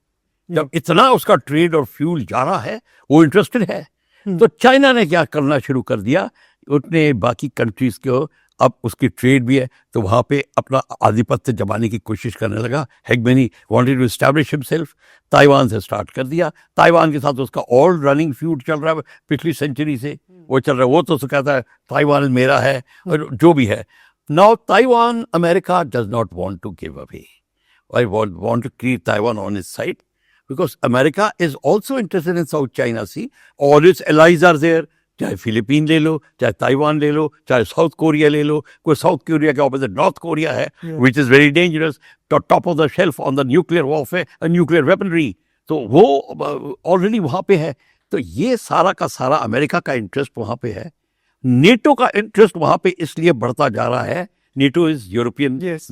जब इतना उसका trade और fuel जा रहा है, वो interested है. तो चाइना ने क्या करना शुरू कर दिया, उतने बाकी कंट्रीज को अब उसकी ट्रेड भी है, तो वहाँ पे अपना आधिपत्य जमाने की कोशिश करने लगा. Hegemony wanted to establish himself. Taiwan से स्टार्ट कर दिया. ताइवान के साथ उसका ऑल रनिंग फ्यूड चल रहा है पिछली सेंचुरी से, वो चल रहा है. वो तो कहता है ताइवान मेरा है, और जो भी है. Now Taiwan, America does not want to give away. I want to keep Taiwan on its side, because America is also interested in South China Sea. All its allies are there. चाहे Philippine ले लो, चाहे Taiwan ले लो, चाहे south Korea ले लो. कोई south Korea के opposite north Korea है, which is very dangerous, top of the shelf on the nuclear warfare, nuclear weaponry. तो वो ऑलरेडी वहाँ पे है. तो ये सारा का सारा अमेरिका का इंटरेस्ट वहाँ पे है. नेटो का इंटरेस्ट वहाँ पे इसलिए बढ़ता जा रहा है. NATO is European Yes.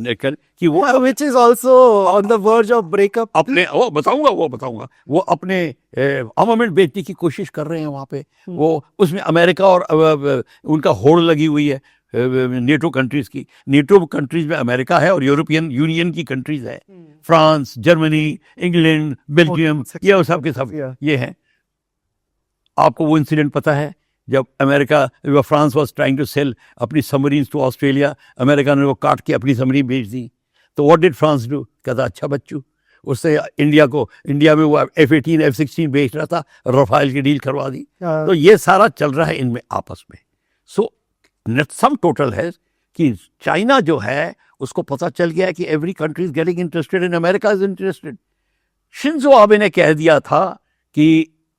कि वो which is also on the verge of breakup. अपने वो बताऊंगा वो अपने आर्मामेंट बेचने की कोशिश कर रहे हैं वहाँ पे. वो उसमें अमेरिका और उनका होड़ लगी हुई है नेटो कंट्रीज की. नेटो कंट्रीज में अमेरिका है और यूरोपियन यूनियन की कंट्रीज है. फ्रांस, जर्मनी, इंग्लैंड, बेल्जियम, ये सब के सब Yeah. ये हैं. आपको वो इंसिडेंट पता है जब France was trying to sell अपनी सबमरीन्स टू ऑस्ट्रेलिया, अमेरिका ने वो काट के अपनी सबमरीन बेच दी. तो व्हाट डिड फ्रांस डू? कहता अच्छा बच्चू, उससे इंडिया में वो F-18 F-16 बेच रहा था, रफाइल की डील करवा दी. तो ये सारा चल रहा है इनमें आपस में. सो सम टोटल है कि चाइना जो है उसको पता चल गया है कि every country is getting interested in America is interested. Shinzo Abe ने कह दिया था कि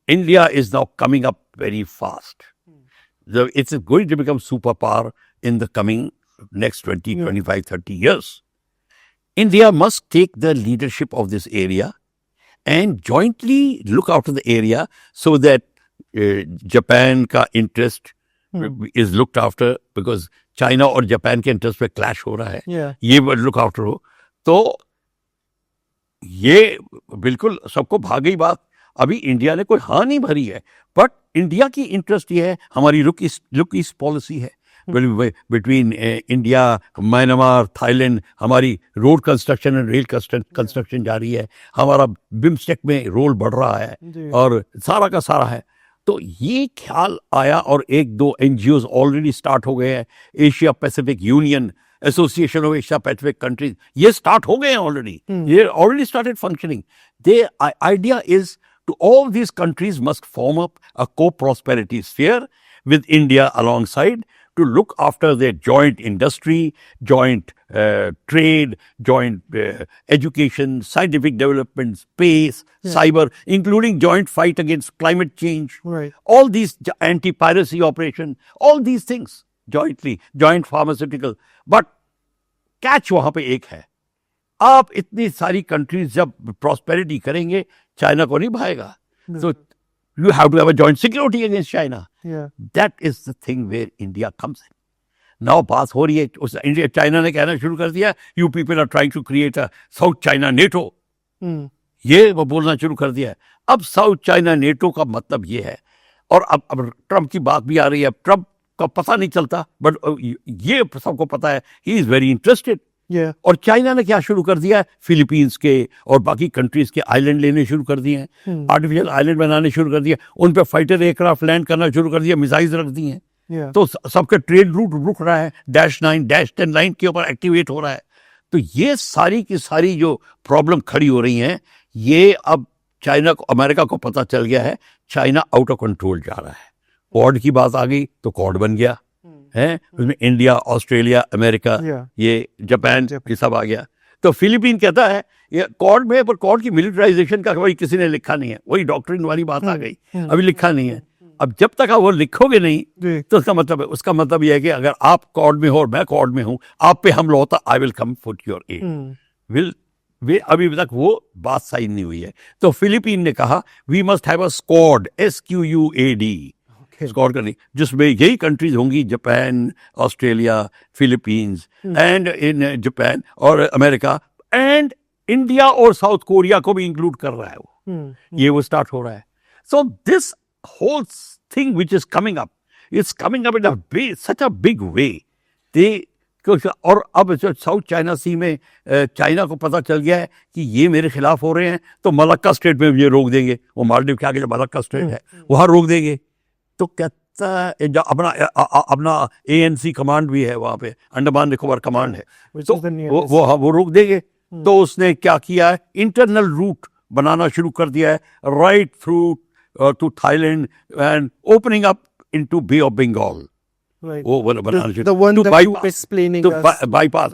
India is now coming up very fast. It's going to become superpower in the coming next 20, 25, 30 years. India must take the leadership of this area and jointly look after the area so that Japan का interest is looked after, because China और Japan के interest पे clash हो रहा है. Yeah. ये look after हो तो ये बिल्कुल सबको भागी बात. अभी इंडिया ने कोई हाँ नहीं भरी है, बट इंडिया की इंटरेस्ट ये है, हमारी लुक ईस्ट पॉलिसी है बिटवीन इंडिया, म्यांमार, थाईलैंड. हमारी road construction and rail construction जारी है. हमारा बिम्स्टेक में रोल बढ़ रहा है और सारा का सारा है. तो ये ख्याल आया और एक दो NGOs ऑलरेडी स्टार्ट हो गए हैं. Asia Pacific union, association of Asia Pacific countries, ये स्टार्ट हो गए हैं ऑलरेडी. ये already started functioning. The idea is to all these countries must form up a co-prosperity sphere with India alongside to look after their joint industry, joint trade, joint education, scientific development, space, cyber, including joint fight against climate change. Right. All these anti-piracy operation, all these things jointly, joint pharmaceutical. But catch वहाँ पे एक है, आप इतनी सारी countries जब prosperity करेंगे, China को नहीं भाएगा. So you have to have a joint security against China. That is the thing where India comes in. Now बात हो रही है, इंडिया चाइना ने कहना शुरू कर दिया, you people are trying to create a South China NATO. ये वो बोलना शुरू कर दिया है. अब साउथ चाइना नेटो का मतलब ये है. और अब ट्रम्प की बात भी आ रही है. ट्रम्प का पता नहीं चलता, बट ये सबको पता है, ही इज वेरी इंटरेस्टेड. और चाइना ने क्या शुरू कर दिया है, फिलीपींस के और बाकी कंट्रीज के आइलैंड लेने शुरू कर दिए हैं. आर्टिफिशियल आइलैंड बनाने शुरू कर दिए. उन पे फाइटर एयरक्राफ्ट लैंड करना शुरू कर दिया, मिसाइल्स रख दिए हैं. तो सबका ट्रेड रूट रुक रहा है. -9, -10 लाइन के ऊपर एक्टिवेट हो रहा है. तो ये सारी की सारी जो प्रॉब्लम खड़ी हो रही हैं, ये अब चाइना को, अमेरिका को पता चल गया है, चाइना आउट ऑफ कंट्रोल जा रहा है. क्वाड की बात आ गई तो क्वाड बन गया है. उसमें इंडिया, ऑस्ट्रेलिया, अमेरिका, ये जापान, ये सब आ गया. तो फिलीपीन कहता है ये क्वाड में, पर क्वाड की मिलिटराइजेशन का वही किसी ने लिखा नहीं है. वही डॉक्ट्रिन वाली बात आ गई, अभी लिखा नहीं है. अब जब तक आप वो लिखोगे नहीं तो उसका मतलब ये है कि अगर आप क्वाड में हो और मैं क्वाड में हूं, आप पे हमला होता, I will come foot your aid. वे अभी तक वो बात साइन नहीं हुई है. तो फिलीपीन ने कहा we must have a squad, SQUAD, स्कोर करनी, जिसमें यही कंट्रीज होंगी, Japan, Australia, Philippines and in Japan और अमेरिका एंड इंडिया और साउथ कोरिया को भी इंक्लूड कर रहा है वो. ये वो स्टार्ट हो रहा है. So this whole thing which is coming up, it's coming up in such a big way. और अब जो साउथ चाइना सी में चाइना को पता चल गया है कि ये मेरे खिलाफ हो रहे हैं, तो मलक्का स्टेट में ये रोक देंगे. वो मालदीव के आगे जो मलक्का स्टेट है वहाँ रोक देंगे. तो कहता है अपना ANC कमांड भी है वहाँ पे, अंडमान निकोबार कमांड है, तो वो रोक देंगे. तो उसने क्या किया है, इंटरनल रूट बनाना शुरू कर दिया है, right through to Thailand and opening up into Bay of Bengal. वो बनाना शुरू, बाईपास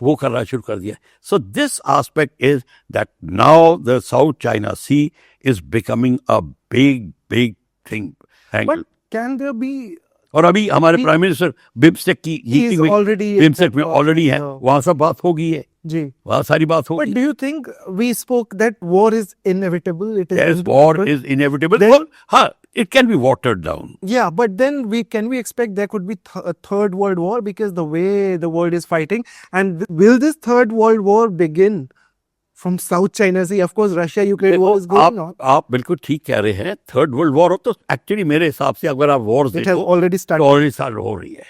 वो करना शुरू कर दिया. So this aspect is that now the South China Sea is becoming a big thing. But can there be? और अभी हमारे He- प्राइम मिनिस्टर बिम्स्टेक की He is मीटिंग में already in बिम्स्टेक that में talk. ऑलरेडी है, वहाँ सब बात हो गई है, जी. वहाँ सारी बात हो But गई. do you think we spoke that war is inevitable? It is Yes, war inevitable. is inevitable. Then- Well, हाँ, it can be watered down. Yeah, but then can we expect there could be a third world war because the way the world is fighting, and will this third world war begin from South China Sea? Of course, Russia-Ukraine war is going on. आप बिल्कुल ठीक कह रहे हैं. Third world war हो तो actually मेरे हिसाब से अगर आप वॉर It has देखो already तो started. ऑलरेडी स्टार्ट हो रही है.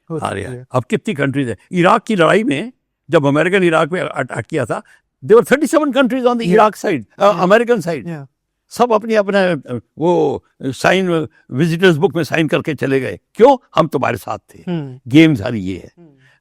हो आ रही रही है. है. अब कितनी कंट्रीज है. इराक की लड़ाई में जब अमेरिकन इराक में अटैक किया था, there were 37 countries on the Yeah. Iraq side, American side. Yeah. सब अपने अपने वो साइन विजिटर्स बुक में साइन करके चले गए. क्यों? हम तुम्हारे साथ थे. गेम सारी ये है.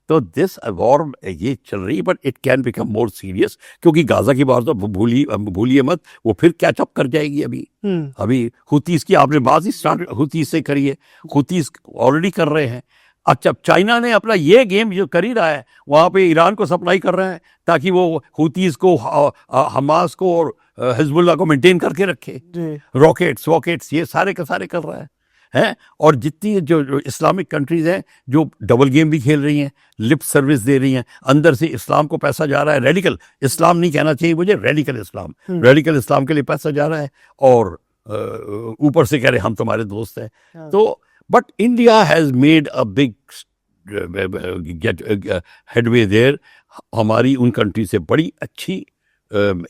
तो दिस वॉर ये चल रही है, but it can become more serious, क्योंकि गाजा की बात तो भूलिए मत, वो फिर कैचअप कर जाएगी. अभी हुतीस की आपने बात ही स्टार्ट हुतीस से करी है. हुतीस ऑलरेडी कर रहे हैं. अच्छा, चाइना ने अपना ये गेम जो कर ही रहा है, वहाँ पे ईरान को सप्लाई कर रहा है ताकि वो हुतीस को, हमास को और हिजबुल्लाह को मेंटेन करके रखे. रॉकेट्स ये सारे के सारे कर रहा है. और जितनी जो इस्लामिक कंट्रीज हैं जो डबल गेम भी खेल रही हैं, लिप सर्विस दे रही हैं, अंदर से इस्लाम को पैसा जा रहा है. रेडिकल इस्लाम नहीं कहना चाहिए मुझे, रेडिकल इस्लाम के लिए पैसा जा रहा है, और ऊपर से कह रहे हम तुम्हारे दोस्त हैं. तो but India has made a big headway there. हमारी उन कंट्री से बड़ी अच्छी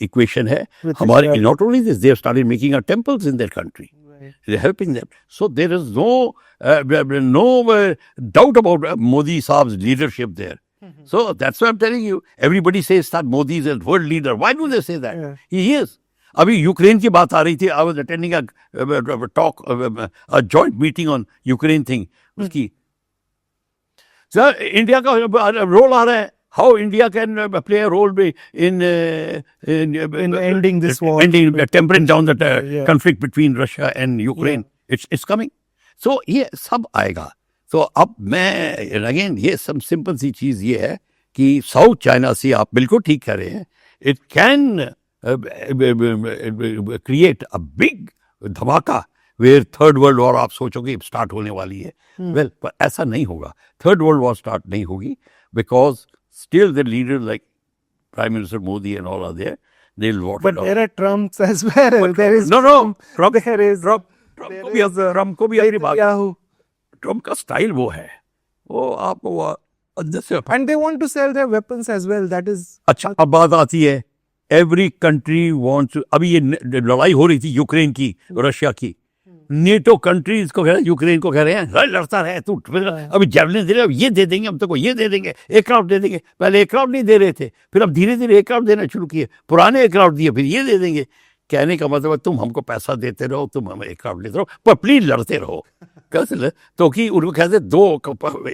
इक्वेशन है. हमारे not only this, they have started making a temples in their country. They're helping them. So there is no doubt about Modi Saab's leadership there. So that's why I'm telling you. Everybody says that Modi is a world leader. Why do they say that? He is. अभी Ukraine की बात आ रही थी. I was attending a talk, a joint meeting on Ukraine thing. उसकी sir India का role आ रहा है. How India can play a role in ending this war, tempering down the conflict between Russia and Ukraine. It's coming. So ये सब आएगा. तो अब मैं अगेन ये सब सिंपल सी चीज ये है कि साउथ चाइना सी, आप बिल्कुल ठीक कह रहे हैं, it can create a big धमाका वेयर थर्ड वर्ल्ड वॉर आप सोचोगे स्टार्ट होने वाली है. वेल, पर ऐसा नहीं होगा. थर्ड वर्ल्ड वॉर स्टार्ट नहीं होगी, because still the leaders like Prime Minister Modi and all are there. They'll water But down. there are Trumps as well. There is No. Trump को भी अपनी बात. Trump का स्टाइल वो है, वो आपको अंदर से. And they want to sell their weapons as well. That is. अच्छा, अब बात आती है, every country wants to. अभी ये लड़ाई हो रही थी यूक्रेन की, रशिया की. नेटो कंट्रीज को कह रहे हैं, यूक्रेन को कह रहे हैं लड़ता रहे तू, अभी जेवलिन दे रहे, अब ये दे देंगे, हम तो ये दे देंगे, एयरक्राफ्ट दे देंगे. पहले एयरक्राफ्ट नहीं दे रहे थे, फिर अब धीरे धीरे एयरक्राफ्ट देना शुरू किए. पुराने एयरक्राफ्ट दिए, फिर ये दे देंगे. कहने का मतलब है तुम हमको पैसा देते रहो, तुम हमें एयरक्राफ्ट लेते रहो, पर प्लीज लड़ते रहो. कैसे? तो कि उनको कहते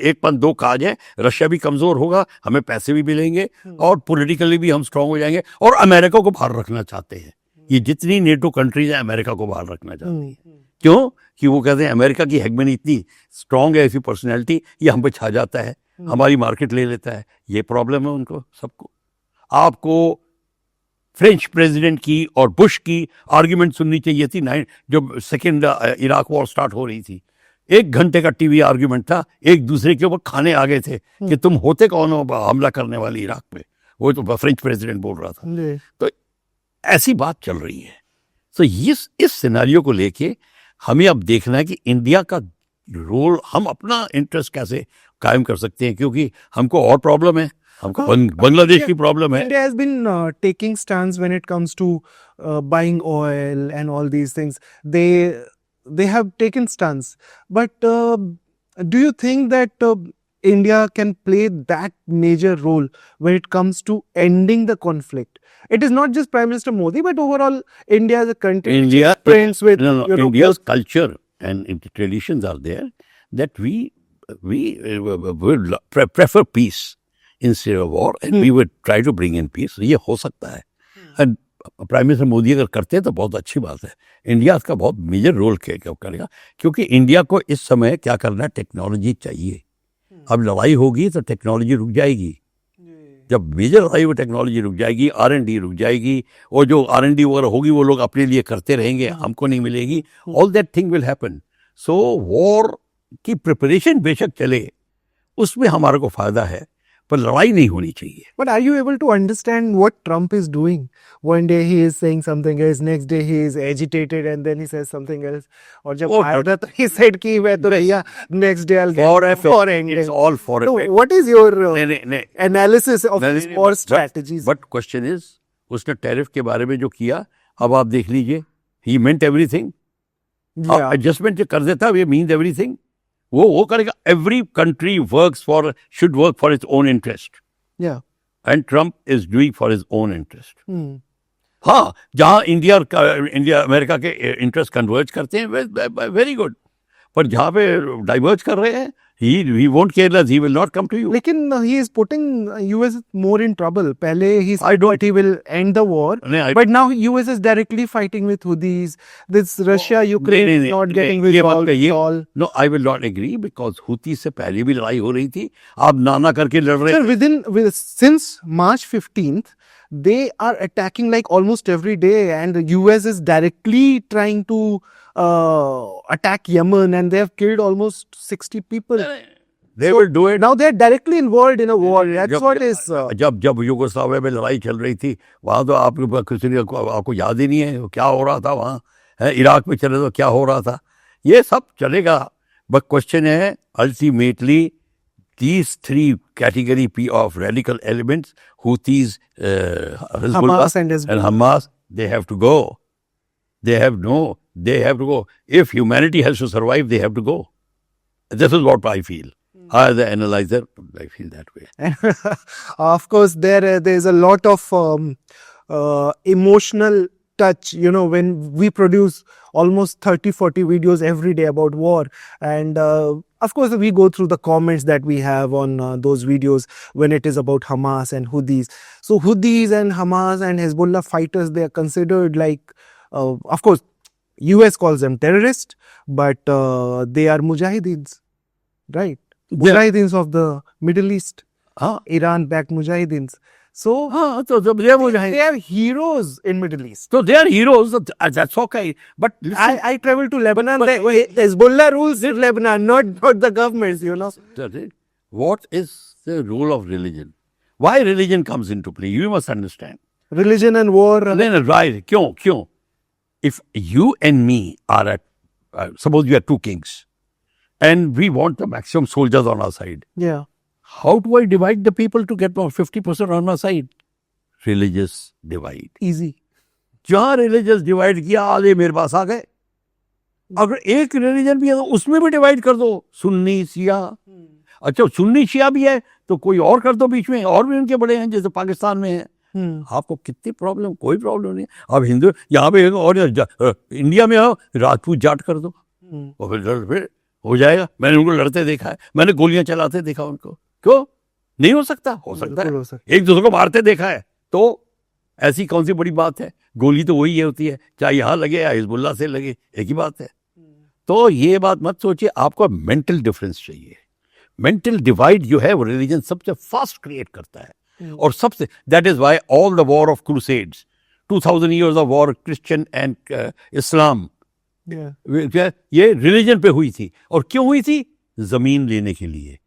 एक पन दो काज है. रशिया भी कमजोर होगा, हमें पैसे भी मिलेंगे, और पॉलिटिकली भी हम स्ट्रांग हो जाएंगे, और अमेरिका को बाहर रखना चाहते हैं. ये जितनी नेटो कंट्रीज हैं अमेरिका को बाहर रखना चाहती हैं. क्यों? कि वो कहते हैं अमेरिका की हेगमनी इतनी स्ट्रांग है, ऐसी पर्सनैलिटी, ये हम पे छा जाता है, हमारी मार्केट ले लेता है. ये प्रॉब्लम है उनको सबको. आपको फ्रेंच प्रेसिडेंट की और बुश की आर्ग्यूमेंट सुननी चाहिए थी. जो सेकेंड इराक वॉर स्टार्ट हो रही थी, 1 घंटे का टीवी आर्ग्यूमेंट था, एक दूसरे के ऊपर खाने आ गए थे कि तुम होते कौन हो हमला करने वाले इराक में. वो तो फ्रेंच प्रेसिडेंट बोल रहा था. तो ऐसी बात चल रही है. तो इस सिनेरियो को लेके हमें अब देखना है कि इंडिया का रोल, हम अपना इंटरेस्ट कैसे कायम कर सकते हैं, क्योंकि हमको और प्रॉब्लम है. हमको बांग्लादेश की प्रॉब्लम है. India has been taking stance when it comes to buying oil and all these things. They have taken stance, but do you think that India can play that major role when it comes to ending the conflict? It is not just Prime Minister Modi, but overall India as a country. India, friends with India's culture and traditions are there that we would prefer peace instead of war, and we would try to bring in peace. ये हो सकता है. And prime minister Modi अगर करते हैं तो बहुत अच्छी बात है. इंडिया इसका बहुत मेजर रोल करेगा, क्योंकि इंडिया को इस समय क्या करना है, टेक्नोलॉजी चाहिए. अब लड़ाई होगी तो टेक्नोलॉजी रुक जाएगी. जब मेजर लड़ाई वो टेक्नोलॉजी रुक जाएगी, R&D रुक जाएगी, और जो R&D वगैरह होगी वो लोग अपने लिए करते रहेंगे, हमको नहीं मिलेगी. All that thing will happen. So war की प्रिपरेशन बेशक चले, उसमें हमारे को फायदा है, पर लड़ाई नहीं होनी चाहिए। But are you able to understand what Trump is doing? One day he is saying something else, next day he is agitated and then he says something else. और जब Oh, आया था तो he said कि मैं तो रहिया, next day I'll For get effect. for ending. It's all for So effect. what is your नहीं, analysis of नहीं, his नहीं, war but- strategies? But question is, उसने टैरिफ के बारे में जो किया, अब आप देख लीजिए, he meant everything. Yeah. Adjustment कर देता, ये मीन्स एवरीथिंग, वो करेगा। Every country works for, should work for its own interest, Yeah. And Trump is doing for his own interest. Hmm. हाँ, जहाँ इंडिया अमेरिका के इंटरेस्ट कन्वर्ज करते हैं, वेरी गुड, पर जहाँ पे डाइवर्ज कर रहे हैं, he won't care less, he will not come to you. लेकिन he is putting US more in trouble. पहले he I said don't- that he will end the war, नहीं, I- but now US is directly fighting with Houthis. This Russia Ukraine नहीं, is नहीं, not नहीं, getting ये बात resolved कहिए। at all. No, I will not agree, because हुती से पहले भी लड़ाई हो रही थी, आप नाना करके लड़ रहे Sir, since March 15th, they are attacking like almost every day, and the US is directly trying to attack Yemen, and they have killed almost 60 people. They will do it. Now they are directly involved in a war. That's जब- what is. जब Yugoslavia में लड़ाई चल रही थी, वहां तो आपको याद ही नहीं है क्या हो रहा था वहां, है इराक में चले तो क्या हो रहा था, ये सब चलेगा। बट क्वेश्चन है, ultimately these three category P of radical elements, Houthis, Hezbollah, Hamas and Hezbollah. Hamas, they have to go. They have to go. If humanity has to survive, they have to go. This is what I feel. As an analyzer, I feel that way. Of course, there's a lot of emotional touch, when we produce almost 30-40 videos every day about war, and of course we go through the comments that we have on those videos when it is about Hamas and Houthis. So Houthis and Hamas and Hezbollah fighters, they are considered like, of course US calls them terrorists, but they are mujahideens, right? Mujahideens of the Middle East, Iran backed mujahideens. So So they are heroes in Middle East. So they are heroes. That's okay. But listen, I traveled to Lebanon. Hezbollah rules in Lebanon, not the governments, that's it. What is the role of religion? Why religion comes into play? You must understand. Religion and war. Then right, क्यों? If you and me are at, suppose we are two kings, and we want the maximum soldiers on our side, Yeah. how do I divide the people to get 50% on my side? Religious divide. Easy. जहाँ religious divide किया, आधे मेरे पास आ गए। अगर एक religion भी है तो उसमें भी डिवाइड कर दो, सुन्नी शिया। अच्छा, सुन्नी शिया भी है तो कोई और कर दो बीच में, और भी उनके बड़े हैं, जैसे पाकिस्तान में है। आपको कितनी प्रॉब्लम, कोई प्रॉब्लम नहीं। अब हिंदू यहाँ पे और इंडिया में हो, राजपूत जाट कर दो, और फिर हो जाएगा। मैंने उनको लड़ते देखा है, मैंने गोलियां चलाते देखा उनको। क्यों नहीं हो सकता? हो सकता बिल्कुल हो है। सकता एक दूसरे को मारते देखा है, तो ऐसी कौन सी बड़ी बात है? गोली तो वही है होती है, चाहे यहाँ लगे या हिजबुल्लाह से लगे, एक ही बात है। तो ये बात मत सोचिए, आपको मेंटल डिफरेंस चाहिए। मेंटल डिवाइड जो है वो रिलीजन सबसे फास्ट क्रिएट करता है, और सबसे, that is why all the war of crusades, 2000 years of war, Christian and Islam, ये रिलीजन पे हुई थी। और क्यों हुई थी? जमीन लेने के लिए।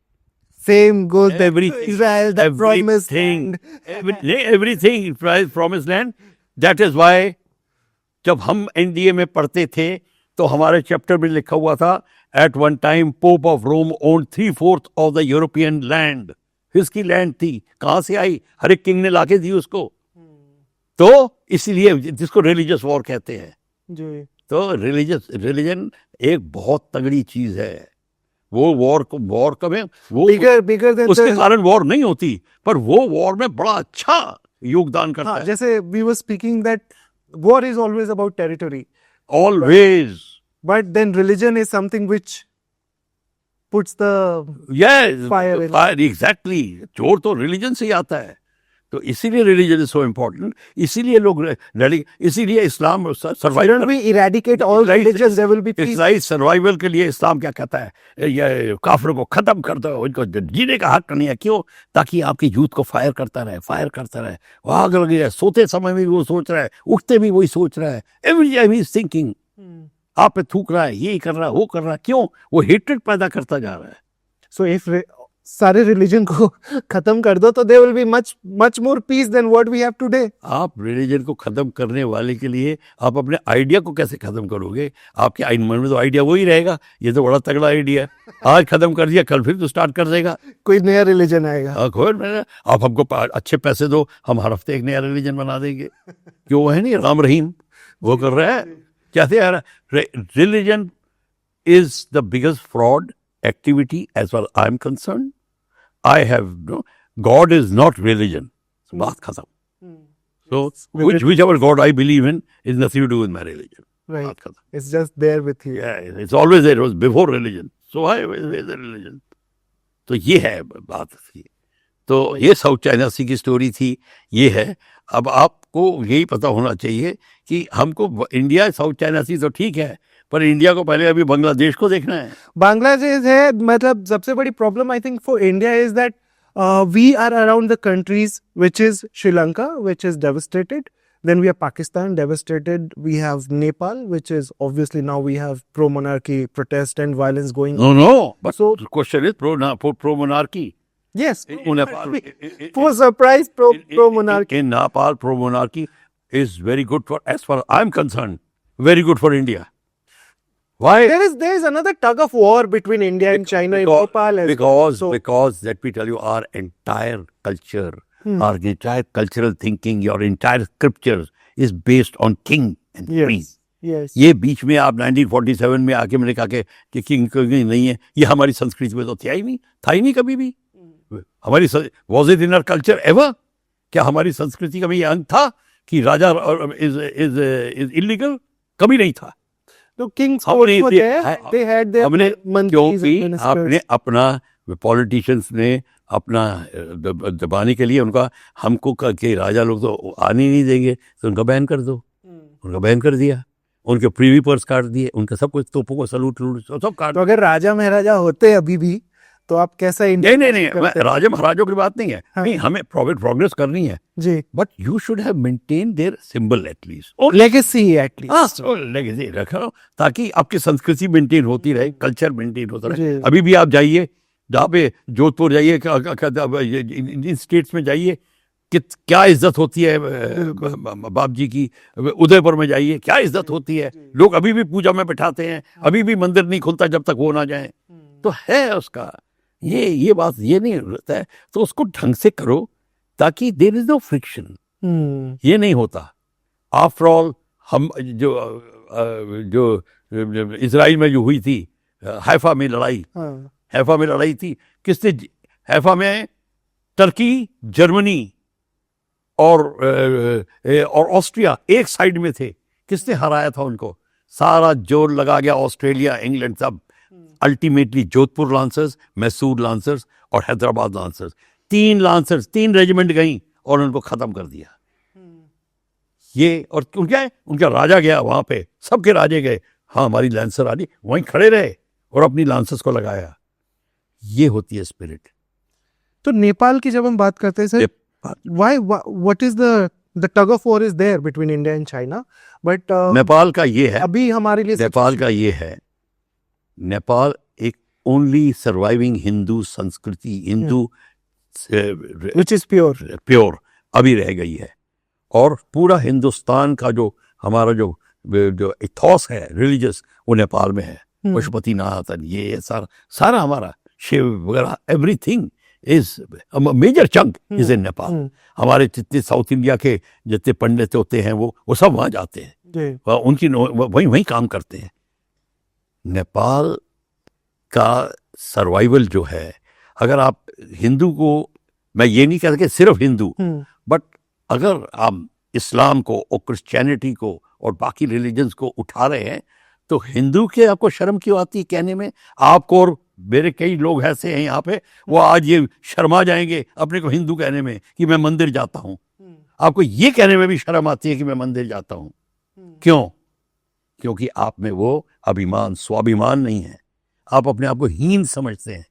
Same goes Every- to Israel, the promised land. everything promised land. That is why जब हम एनडीए में पढ़ते थे तो हमारे चैप्टर में लिखा हुआ था, at one time Pope of Rome owned 3/4 of the European land. किसकी लैंड थी? कहाँ से आई? हर एक किंग ने लाके दी उसको। तो इसीलिए जिसको रिलीजियस वॉर कहते हैं। जी। तो रिलीजन एक बहुत तगड़ी चीज है। वो वॉर कब है? वो Bigger than उसके the, कारण वॉर नहीं होती, पर वो वॉर में बड़ा अच्छा योगदान करता हाँ, है। जैसे we were speaking that war is always about territory, always. but then religion is something which puts the yes, Fire in. Fire, exactly. चोर तो रिलीजन से ही आता है। तो इसीलिए रिलीजन इज सो इम्पोर्टेंट, इसीलिए लोग इसीलिए इस्लाम survival, we eradicate all religions, there will be peace. Survival के लिए इस्लाम क्या कहता है? ये काफिरों को खत्म कर दो, उनको जीने का हक नहीं है। क्यों? ताकि आपकी यूथ को फायर करता रहे, वो आग लगी रहे, सोते समय में भी वो सोच रहा है, उठते भी वही सोच रहा है, every time he is thinking. आप पे थूक रहा है, ये कर रहा है, वो कर रहा है, क्यों? वो हेट्रेड पैदा करता जा रहा है। So if सारे रिलीजन को खत्म कर दो तो there will be much more peace than what we have today. आप रिलीजन को खत्म करने वाले के लिए आप अपने आइडिया को कैसे खत्म करोगे? आपके मन में तो आइडिया वही रहेगा, ये तो बड़ा तगड़ा आइडिया है, आज खत्म कर दिया, कल फिर तो स्टार्ट कर देगा, कोई नया रिलीजन आएगा। आप हमको अच्छे पैसे दो, हम हर हफ्ते एक नया रिलीजन बना देंगे। क्यों? वो है नहीं राम रहीम, वो कर रहा है कैसे यार? Religion is the biggest fraud activity as far as I'm concerned. I have no, God is not religion. बात खत्म. So whichever God I believe in is nothing to do with my religion. Right. बात खत्म. It's just there with you. Yeah, it's always there. It was before religion. So why is the religion? तो ये है बात थी. तो ये south China सी की स्टोरी थी, ये है. अब आपको यही पता होना चाहिए कि हमको इंडिया साउथ चाइना सी तो ठीक है, पर इंडिया को पहले अभी बांग्लादेश को देखना है. बांग्लादेश है, मतलब सबसे बड़ी problem I think for India is that we are around the countries which is Sri Lanka which is devastated, then we have Pakistan devastated, we have Nepal which is obviously now we have pro monarchy protest and violence going on. No, but so the question is pro monarchy. Yes, In Nepal, for surprise pro monarchy. In Nepal, pro monarchy is very good for, as far as I'm concerned, very good for India. Why? There is another tug of war between India and China in Nepal as well. Because let me tell you, our entire culture, our entire cultural thinking, your entire scriptures is based on king and queen. Yes. ये बीच में आप 1947 में आके मैंने कहा कि king नहीं है, ये हमारी संस्कृति में तो था ही नहीं कभी भी. हमारी was it in our culture ever? क्या हमारी संस्कृति का भी ये अंग था कि राजा is illegal? कभी नहीं था. तो Kings also there, they had their क्योंकि आपने अपना पॉलिटिशियंस ने अपना दबाने के लिए उनका हमको के राजा लोग तो आने नहीं देंगे, तो उनका बैन कर दो. उनका बैन कर दिया, उनके प्रीवी पर्स काट दिए, उनका सब कुछ, तोपों को सलूट सब काट. तो अगर राजा महाराजा होते अभी भी तो आप कैसा नहीं राजा महाराजों की बात नहीं है. नहीं, हमें प्रोग्रेस करनी है जी, but you should have maintain their symbol at least, legacy at least. Legacy रखो ताकि आपकी संस्कृति मेंटेन होती रहे, कल्चर मेंटेन होता रहे. जी. अभी भी आप जाइए, जहाँ पे जोधपुर जाइए, इन स्टेट्स में जाइए, क्या इज्जत होती है बाप जी की. उदयपुर में जाइए, क्या इज्जत होती है. लोग अभी भी पूजा में बैठाते हैं, अभी भी मंदिर नहीं खुलता जब तक वो ना जाए. तो है उसका ये बात, ये नहीं होता है. तो उसको ढंग से करो ताकि देयर इज नो फ्रिक्शन. ये नहीं होता. आफ्टर ऑल हम जो इजराइल में जो हुई थी, हैफा में लड़ाई थी, किसने? हैफा में टर्की, जर्मनी और ऑस्ट्रिया एक साइड में थे. किसने हराया था उनको? सारा जोर लगा गया ऑस्ट्रेलिया, इंग्लैंड, सब. Ultimately Jodhpur lancers, Mysore lancers और हैदराबाद लांसर्स, 3 रेजिमेंट गई और उनको खत्म कर दिया. ये और उनका राजा गया वहां पे, सबके राजे गए, हाँ हमारी लांसर आनी, वहीं खड़े रहे और अपनी लांसर्स को लगाया. ये होती है स्पिरिट. तो नेपाल की जब हम बात करते हैं sir, what is the tug of war is there between India and China, but Nepal का ये है, अभी हमारे लिए नेपाल का ये है, नेपाल एक ओनली सर्वाइविंग हिंदू संस्कृति, हिंदू which is प्योर अभी रह गई है. और पूरा हिंदुस्तान का जो हमारा जो इथॉस है रिलीजियस, वो नेपाल में है. पशुपतिनाथ, ये सारा हमारा शिव वगैरह, everything is major chunk is in Nepal. हमारे जितने साउथ इंडिया के जितने पंडित होते हैं वो सब वहाँ जाते हैं, उनकी वहीं काम करते हैं. नेपाल का सर्वाइवल जो है, अगर आप हिंदू को, मैं ये नहीं कहता कि सिर्फ हिंदू, बट अगर आप इस्लाम को और क्रिश्चियनिटी को और बाकी रिलीजन्स को उठा रहे हैं, तो हिंदू के आपको शर्म क्यों आती है कहने में? आपको और मेरे कई लोग ऐसे हैं यहाँ पे, वो आज ये शर्मा जाएंगे अपने को हिंदू कहने में कि मैं मंदिर जाता हूँ. आपको ये कहने में भी शर्म आती है कि मैं मंदिर जाता हूँ. क्यों? क्योंकि आप में वो अभिमान, स्वाभिमान नहीं है. आप अपने आप को हीन समझते हैं.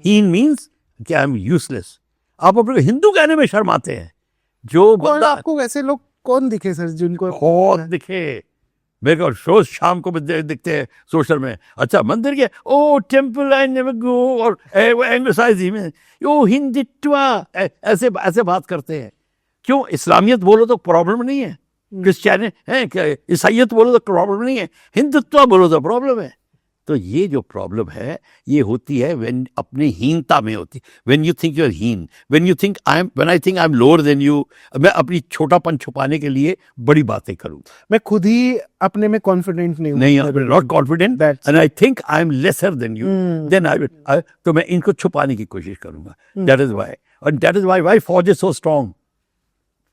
हीन मीन्स कि आई एम यूजलेस. आप अपने को हिंदू कहने में शर्म आते हैं. जो बंदा, आपको ऐसे लोग कौन दिखे सर जिनको बहुत दिखे, मेरे को शोज शाम को भी दिखते हैं सोशल में, अच्छा मंदिर गया, ओ टेम्पल आई नेवर गो, और एंग्लिसाइज में ओ हिंदुत्वा, ऐसे ऐसे बात करते हैं। क्यों? इस्लामियत बोलो तो प्रॉब्लम नहीं है, क्रिश्चियन है, ईसाइयत बोलो तो प्रॉब्लम नहीं है, हिंदुत्व बोलो तो प्रॉब्लम है। तो ये जो प्रॉब्लम है ये होती है व्हेन अपने हीनता में होती, when you think you are हीन, when you think I am, when I think I am lower than you, मैं अपनी छोटापन छुपाने के लिए बड़ी बातें करूं, मैं खुद ही अपने में कॉन्फिडेंट नहीं हूँ, not confident and I think I am lesser than you, then I, तो मैं इनको छुपाने की कोशिश करूंगा। दैट इज वाई, और दैट इज वाई फौज is so strong,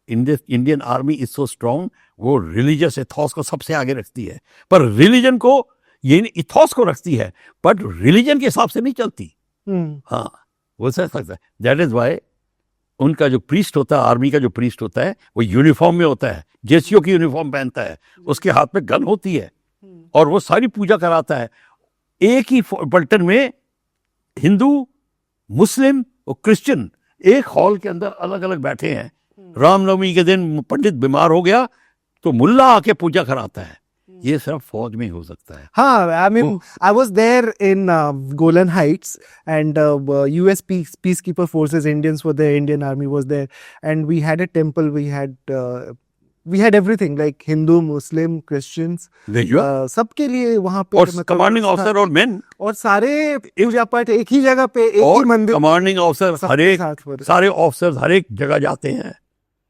Indian army is so strong. वो रिलीजियस एथॉस को सबसे आगे रखती है, पर रिलीजन को, ये इथॉस को रखती है, बट रिलीजन के हिसाब से नहीं चलती। हाँ, वो सह सकता है। दैट इज वाई उनका जो प्रीस्ट होता है, आर्मी का जो प्रीस्ट होता है, वो यूनिफॉर्म में होता है, जेसीओ की यूनिफॉर्म पहनता है, उसके हाथ में गन होती है, और वो सारी पूजा कराता है। एक ही पलटन में हिंदू, मुस्लिम और क्रिश्चियन एक हॉल के अंदर अलग अलग बैठे हैं। रामनवमी के दिन पंडित बीमार हो गया तो मुल्ला आके पूजा कराता है। ये सिर्फ फौज में ही हो सकता है। हाँ, I mean, I was there in Golan Heights, and US peacekeeper forces, Indians were there, Indian army was there, and we had a temple, we had everything, like Hindu, Muslim, Christians, सबके लिए वहाँ पे, और commanding officer और main, और सारे पूजा पाठ एक ही जगह पे, एक ही मंदिर, कमांडिंग ऑफिसर हर एक, सारे ऑफिसर्स हर एक जगह जाते हैं।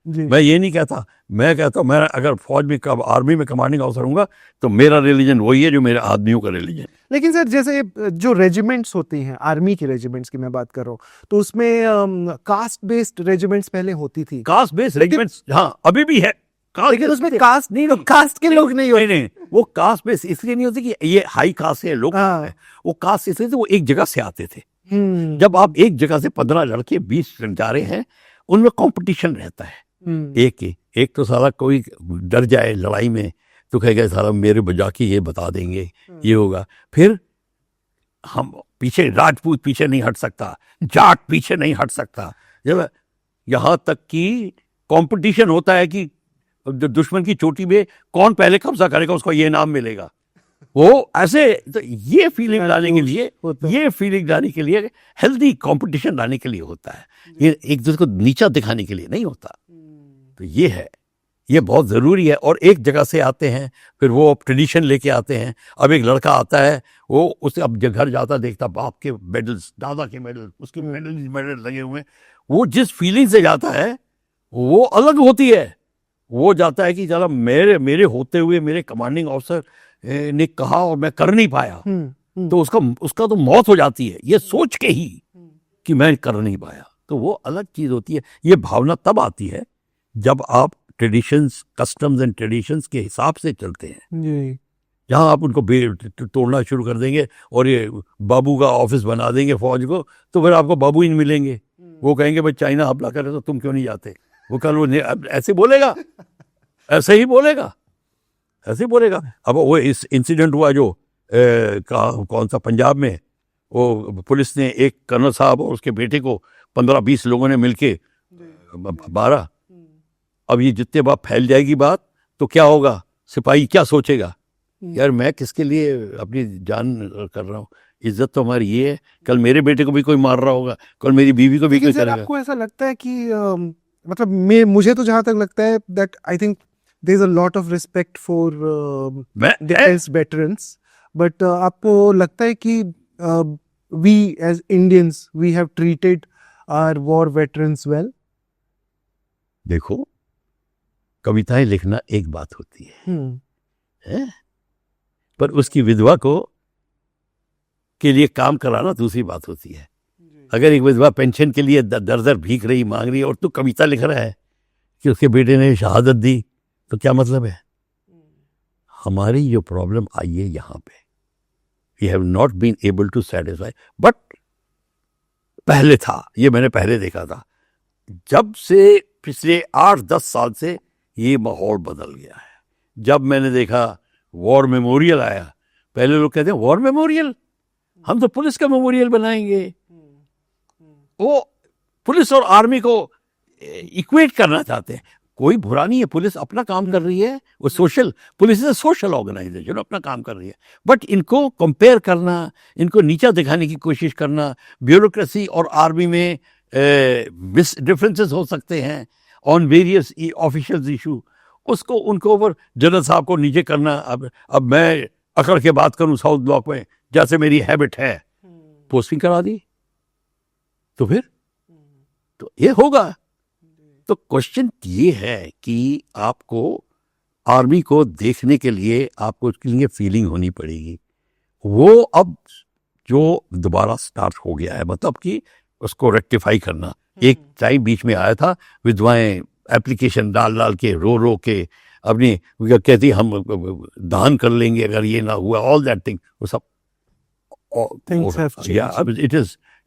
मैं ये नहीं कहता, मैं कहता हूँ मैं अगर फौज में, आर्मी में कमांडिंग ऑफिसर हूँगा तो मेरा रिलीजन वही है जो मेरे आदमियों का रिलीजन। लेकिन सर, जैसे जो रेजिमेंट्स होती हैं, आर्मी की रेजिमेंट्स की मैं बात कर रहा हूँ, तो उसमें कास्ट बेस्ड रेजिमेंट्स पहले होती थी। कास्ट बेस्ड रेजिमेंट्स, हाँ अभी भी है, लेकिन उसमें कास्ट नहीं, कास्ट के लोग नहीं होते। नहीं, वो कास्ट बेस्ड इसलिए नहीं होती कि ये हाई कास्ट से लोग, वो कास्ट इसलिए थे, वो एक जगह से आते थे। जब आप एक जगह से 15 लड़के 20 जा रहे हैं, उनमें कॉम्पिटिशन रहता है। एक तो साला कोई डर जाए लड़ाई में तो कहेगा साला मेरे बजा के ये बता देंगे, ये होगा। फिर हम पीछे, राजपूत पीछे नहीं हट सकता, जाट पीछे नहीं हट सकता, जब यहाँ तक कि कंपटीशन होता है कि दुश्मन की चोटी में कौन पहले कब्जा करेगा उसको ये नाम मिलेगा। वो ऐसे, तो ये फीलिंग लाने के लिए, ये फीलिंग लाने के लिए, हेल्दी कंपटीशन लाने के लिए होता है, ये एक दूसरे को नीचा दिखाने के लिए नहीं होता। तो ये है, ये बहुत ज़रूरी है। और एक जगह से आते हैं, फिर वो अब ट्रेडिशन लेके आते हैं। अब एक लड़का आता है, वो उसे अब घर जाता देखता बाप के मेडल्स, दादा के मेडल, उसके मेडल लगे हुए, वो जिस फीलिंग से जाता है वो अलग होती है। वो जाता है कि चलो मेरे होते हुए मेरे कमांडिंग ऑफिसर ने कहा और मैं कर नहीं पाया, तो उसका तो मौत हो जाती है, ये सोच के ही कि मैं कर नहीं पाया। तो वो अलग चीज़ होती है। ये भावना तब आती है जब आप ट्रेडिशंस, कस्टम्स एंड ट्रेडिशंस के हिसाब से चलते हैं। जहाँ आप उनको तोड़ना शुरू कर देंगे और ये बाबू का ऑफिस बना देंगे फौज को, तो फिर आपको बाबू ही नहीं मिलेंगे। वो कहेंगे भाई चाइना हमला करे तो तुम क्यों नहीं जाते। वो कल वो ऐसे बोलेगा, ऐसे ही बोलेगा, ऐसे ही बोलेगा। अब वो इस इंसिडेंट हुआ जो कौन सा पंजाब में, वो पुलिस ने एक कर्नल साहब और उसके बेटे को 15-20 लोगों ने मिलके मारा। अब ये जितने बार फैल जाएगी बात तो क्या होगा, सिपाही क्या सोचेगा, यार मैं किसके लिए अपनी जान कर रहा हूँ, इज्जत तो हमारी ये है, कल मेरे बेटे को भी कोई मार रहा होगा, कल मेरी बीवी को भी कोई करेगा। आपको ऐसा लगता है कि मतलब मुझे तो जहाँ तक लगता है that I think there is a lot of respect for defence veterans, but आपको लगता है कि we as Indians we have treated our war veterans well? देखो, कविताएं लिखना एक बात होती है, पर उसकी विधवा को के लिए काम कराना दूसरी बात होती है। अगर एक विधवा पेंशन के लिए दर दर भीख रही, मांग रही है, और तू कविता लिख रहा है कि उसके बेटे ने शहादत दी, तो क्या मतलब है। हमारी जो प्रॉब्लम आई है यहाँ पे, we have not been able to satisfy. But पहले था, ये मैंने पहले देखा था, जब से पिछले 8-10 साल से ये माहौल बदल गया है। जब मैंने देखा वॉर मेमोरियल आया, पहले लोग कहते हैं वॉर मेमोरियल, हम तो पुलिस का मेमोरियल बनाएंगे। वो पुलिस और आर्मी को इक्वेट करना चाहते हैं। कोई बुरा नहीं है, पुलिस अपना काम कर रही है, वो social, police is social organisation, अपना काम कर रही है। बट इनको कंपेयर करना, इनको नीचा दिखाने की कोशिश करना, ब्यूरोक्रेसी और आर्मी में डिफरेंसेस हो सकते हैं ऑन वेरियस ऑफिशियल इशू, उसको उनको ऊपर जनरल साहब को नीचे करना। अब मैं अकड़ के बात करूं साउथ ब्लॉक में, जैसे मेरी हैबिट है, पोस्टिंग करा दी तो फिर तो ये होगा। तो क्वेश्चन ये है कि आपको आर्मी को देखने के लिए आपको उसके लिए फीलिंग होनी पड़ेगी। वो अब जो दोबारा स्टार्ट हो गया है, मतलब कि उसको रेक्टिफाई करना। एक टाइम बीच में आया था, विधवाएं एप्लीकेशन डाल के रो के अपनी कहती हम दान कर लेंगे अगर ये ना हुआ, ऑल दैट थिंग, वो सब Things have changed. Yeah,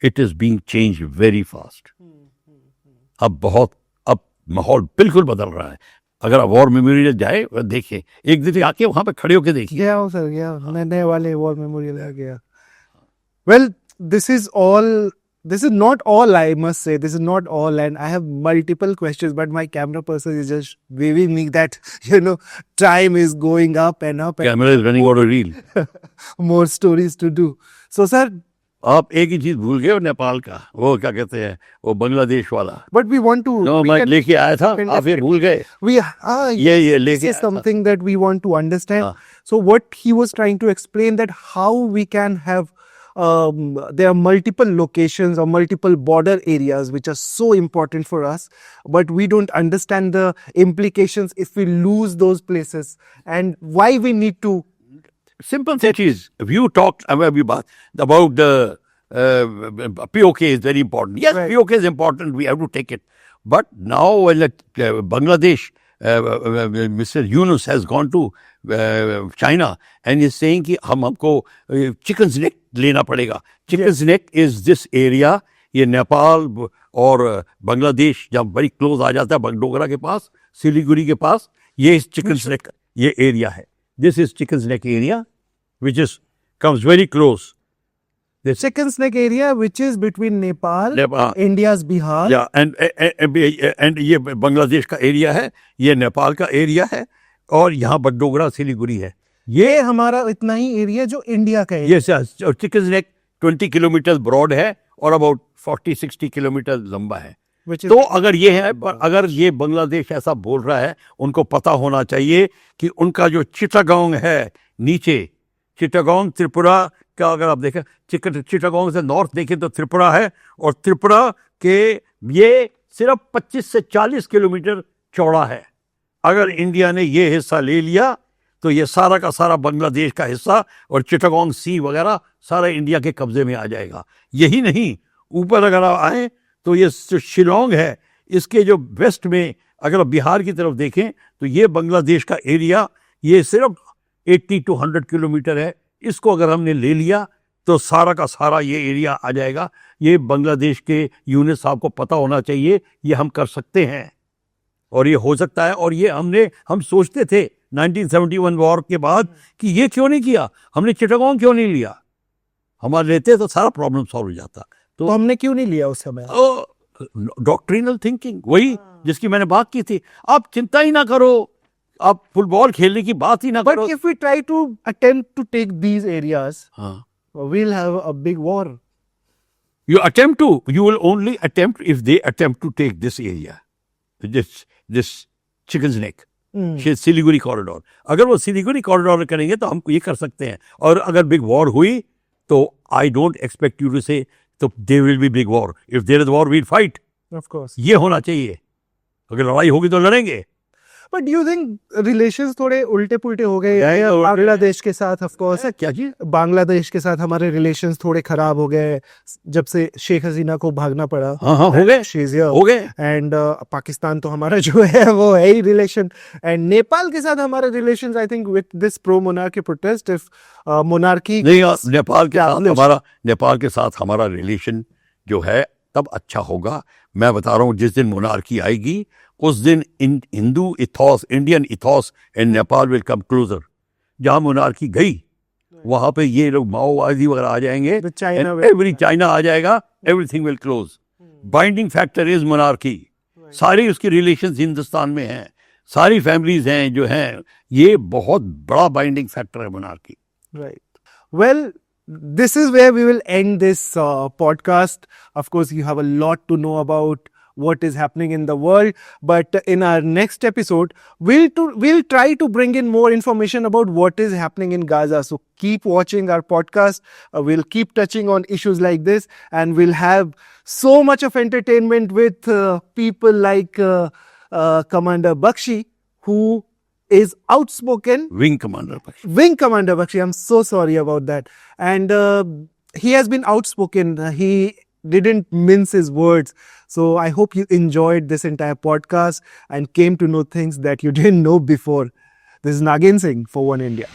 it is being changed very fast. अब माहौल बिल्कुल बदल रहा है। अगर आप वॉर मेमोरियल जाए देखिए, एक दिन आके वहां पे खड़े होके देखिए। गया हूँ सर, गया नए वाले वॉर मेमोरियल आ गया। Well, this is not all, I must say. This is not all, and I have multiple questions, but my camera person is just waving me that, time is going up and up, and camera is running out of reel. more stories to do. So, sir, आप एक ही चीज भूल गए, नेपाल का वो क्या कहते हैं, वो बांग्लादेश वाला। but we want to. No, we मैं can- लेके आया था, आप ये भूल गए। ये This लेके is आया था। something that we want to understand. Ah. So what he was trying to explain, that how we can have there are multiple locations or multiple border areas which are so important for us, but we don't understand the implications if we lose those places, and why we need to. Simple चीज, you talked about the POK is very important. Yes, Right. POK is important. We have to take it. But now when Bangladesh, Mr. Yunus has gone to China and is saying कि हमको chicken's neck लेना पड़ेगा. Chicken's neck is this area. ये नेपाल और बांग्लादेश जब very close आ जाता है, बगडोगरा के पास, सिलीगुड़ी के पास, ये chicken's neck ये area है. This is chicken's neck area, which comes very close. The Chicken's Neck area, which is between Nepal, Nepal. India's Bihar. Yeah, and ये बांग्लादेश का एरिया है, ये नेपाल का एरिया है, और यहाँ बगडोगरा सिलीगुड़ी है। ये हमारा इतना ही एरिया जो इंडिया का है। ये चिकन नेक 20 किलोमीटर ब्रॉड है और अबाउट 40-60 किलोमीटर लंबा है। तो अगर ये है, पर अगर ये बांग्लादेश ऐसा बोल रहा है, उनको पता होना चाहिए कि उनका जो चिटागोंग है नीचे, चिटागोंग त्रिपुरा का, अगर आप देखें चिटागोंग से नॉर्थ देखें तो त्रिपुरा है, और त्रिपुरा के ये सिर्फ 25 से 40 किलोमीटर चौड़ा है। अगर इंडिया ने ये हिस्सा ले लिया तो ये सारा का सारा बांग्लादेश का हिस्सा और चिटागोंग सी वगैरह सारा इंडिया के कब्जे में आ जाएगा। यही नहीं, ऊपर अगर आप आए तो ये जो शिलोंग है, इसके जो वेस्ट में अगर आप बिहार की तरफ देखें तो ये बांग्लादेश का एरिया ये सिर्फ 80 to 100 किलोमीटर है। इसको अगर हमने ले लिया तो सारा का सारा ये एरिया आ जाएगा। ये बांग्लादेश के यूनुस साहब को पता होना चाहिए, ये हम कर सकते हैं और ये हो सकता है। और ये हम सोचते थे 1971 वॉर के बाद कि ये क्यों नहीं किया, हमने चिटागोंग क्यों नहीं लिया, हमारे लेते तो सारा प्रॉब्लम सॉल्व हो जाता। तो हमने क्यों नहीं लिया उस समय? डॉक्ट्रिनल थिंकिंग, वही जिसकी मैंने बात की थी। आप चिंता ही ना करो, आप फुटबॉल खेलने की बात ही ना करो। But if we try to attempt to take these areas, हाँ, we'll have a big war. you will only attempt if they attempt to take this area, this Chicken's Neck, Siliguri corridor. अगर वो Siliguri corridor करेंगे तो हम ये कर सकते हैं। और अगर बिग वॉर हुई तो I don't expect you to say तो there will be big war. If there is war we'll fight. Of course. ये होना चाहिए। अगर लड़ाई होगी तो लड़ेंगे। But do you think relations थोड़े उल्टे पुल्टे हो गए? Yeah, बांग्लादेश के साथ of course, क्या चीज? बांग्लादेश के साथ हमारे रिलेशंस थोड़े खराब हो गए जब से शेख हसीना को भागना पड़ा। हाँ हो गए, She's here. हो गए। एंड पाकिस्तान तो हमारा जो है वो है ही रिलेशन। एंड नेपाल के साथ हमारे relations, I think with this pro monarchy protest, if monarchy नहीं, नेपाल के साथ हमारा रिलेशन जो है तब अच्छा होगा। मैं बता रहा हूँ, जिस दिन मोनार्की आएगी उस दिन Hindu ethos, Indian ethos and Nepal will come closer. जहाँ मोनार्की गई वहां पे ये लोग माओवादी वगैरह आ जाएंगे, एवरी चाइना आ जाएगा, everything will close. Binding factor is monarchy. सारे उसके रिलेशंस हिंदुस्तान में हैं, सारी फैमिलीज हैं जो हैं, ये बहुत बड़ा बाइंडिंग फैक्टर है monarchy. Right. Well, this is where we will end this podcast. Of course, you have a lot to know about what is happening in the world, but in our next episode, we'll try to bring in more information about what is happening in Gaza. So keep watching our podcast. We'll keep touching on issues like this, and we'll have so much of entertainment with people like Commander Bakshi, who is outspoken. Wing Commander Bakshi. Wing Commander Bakshi, I'm so sorry about that. And he has been outspoken. He didn't mince his words. So I hope you enjoyed this entire podcast and came to know things that you didn't know before. This is Nagin Singh for One India.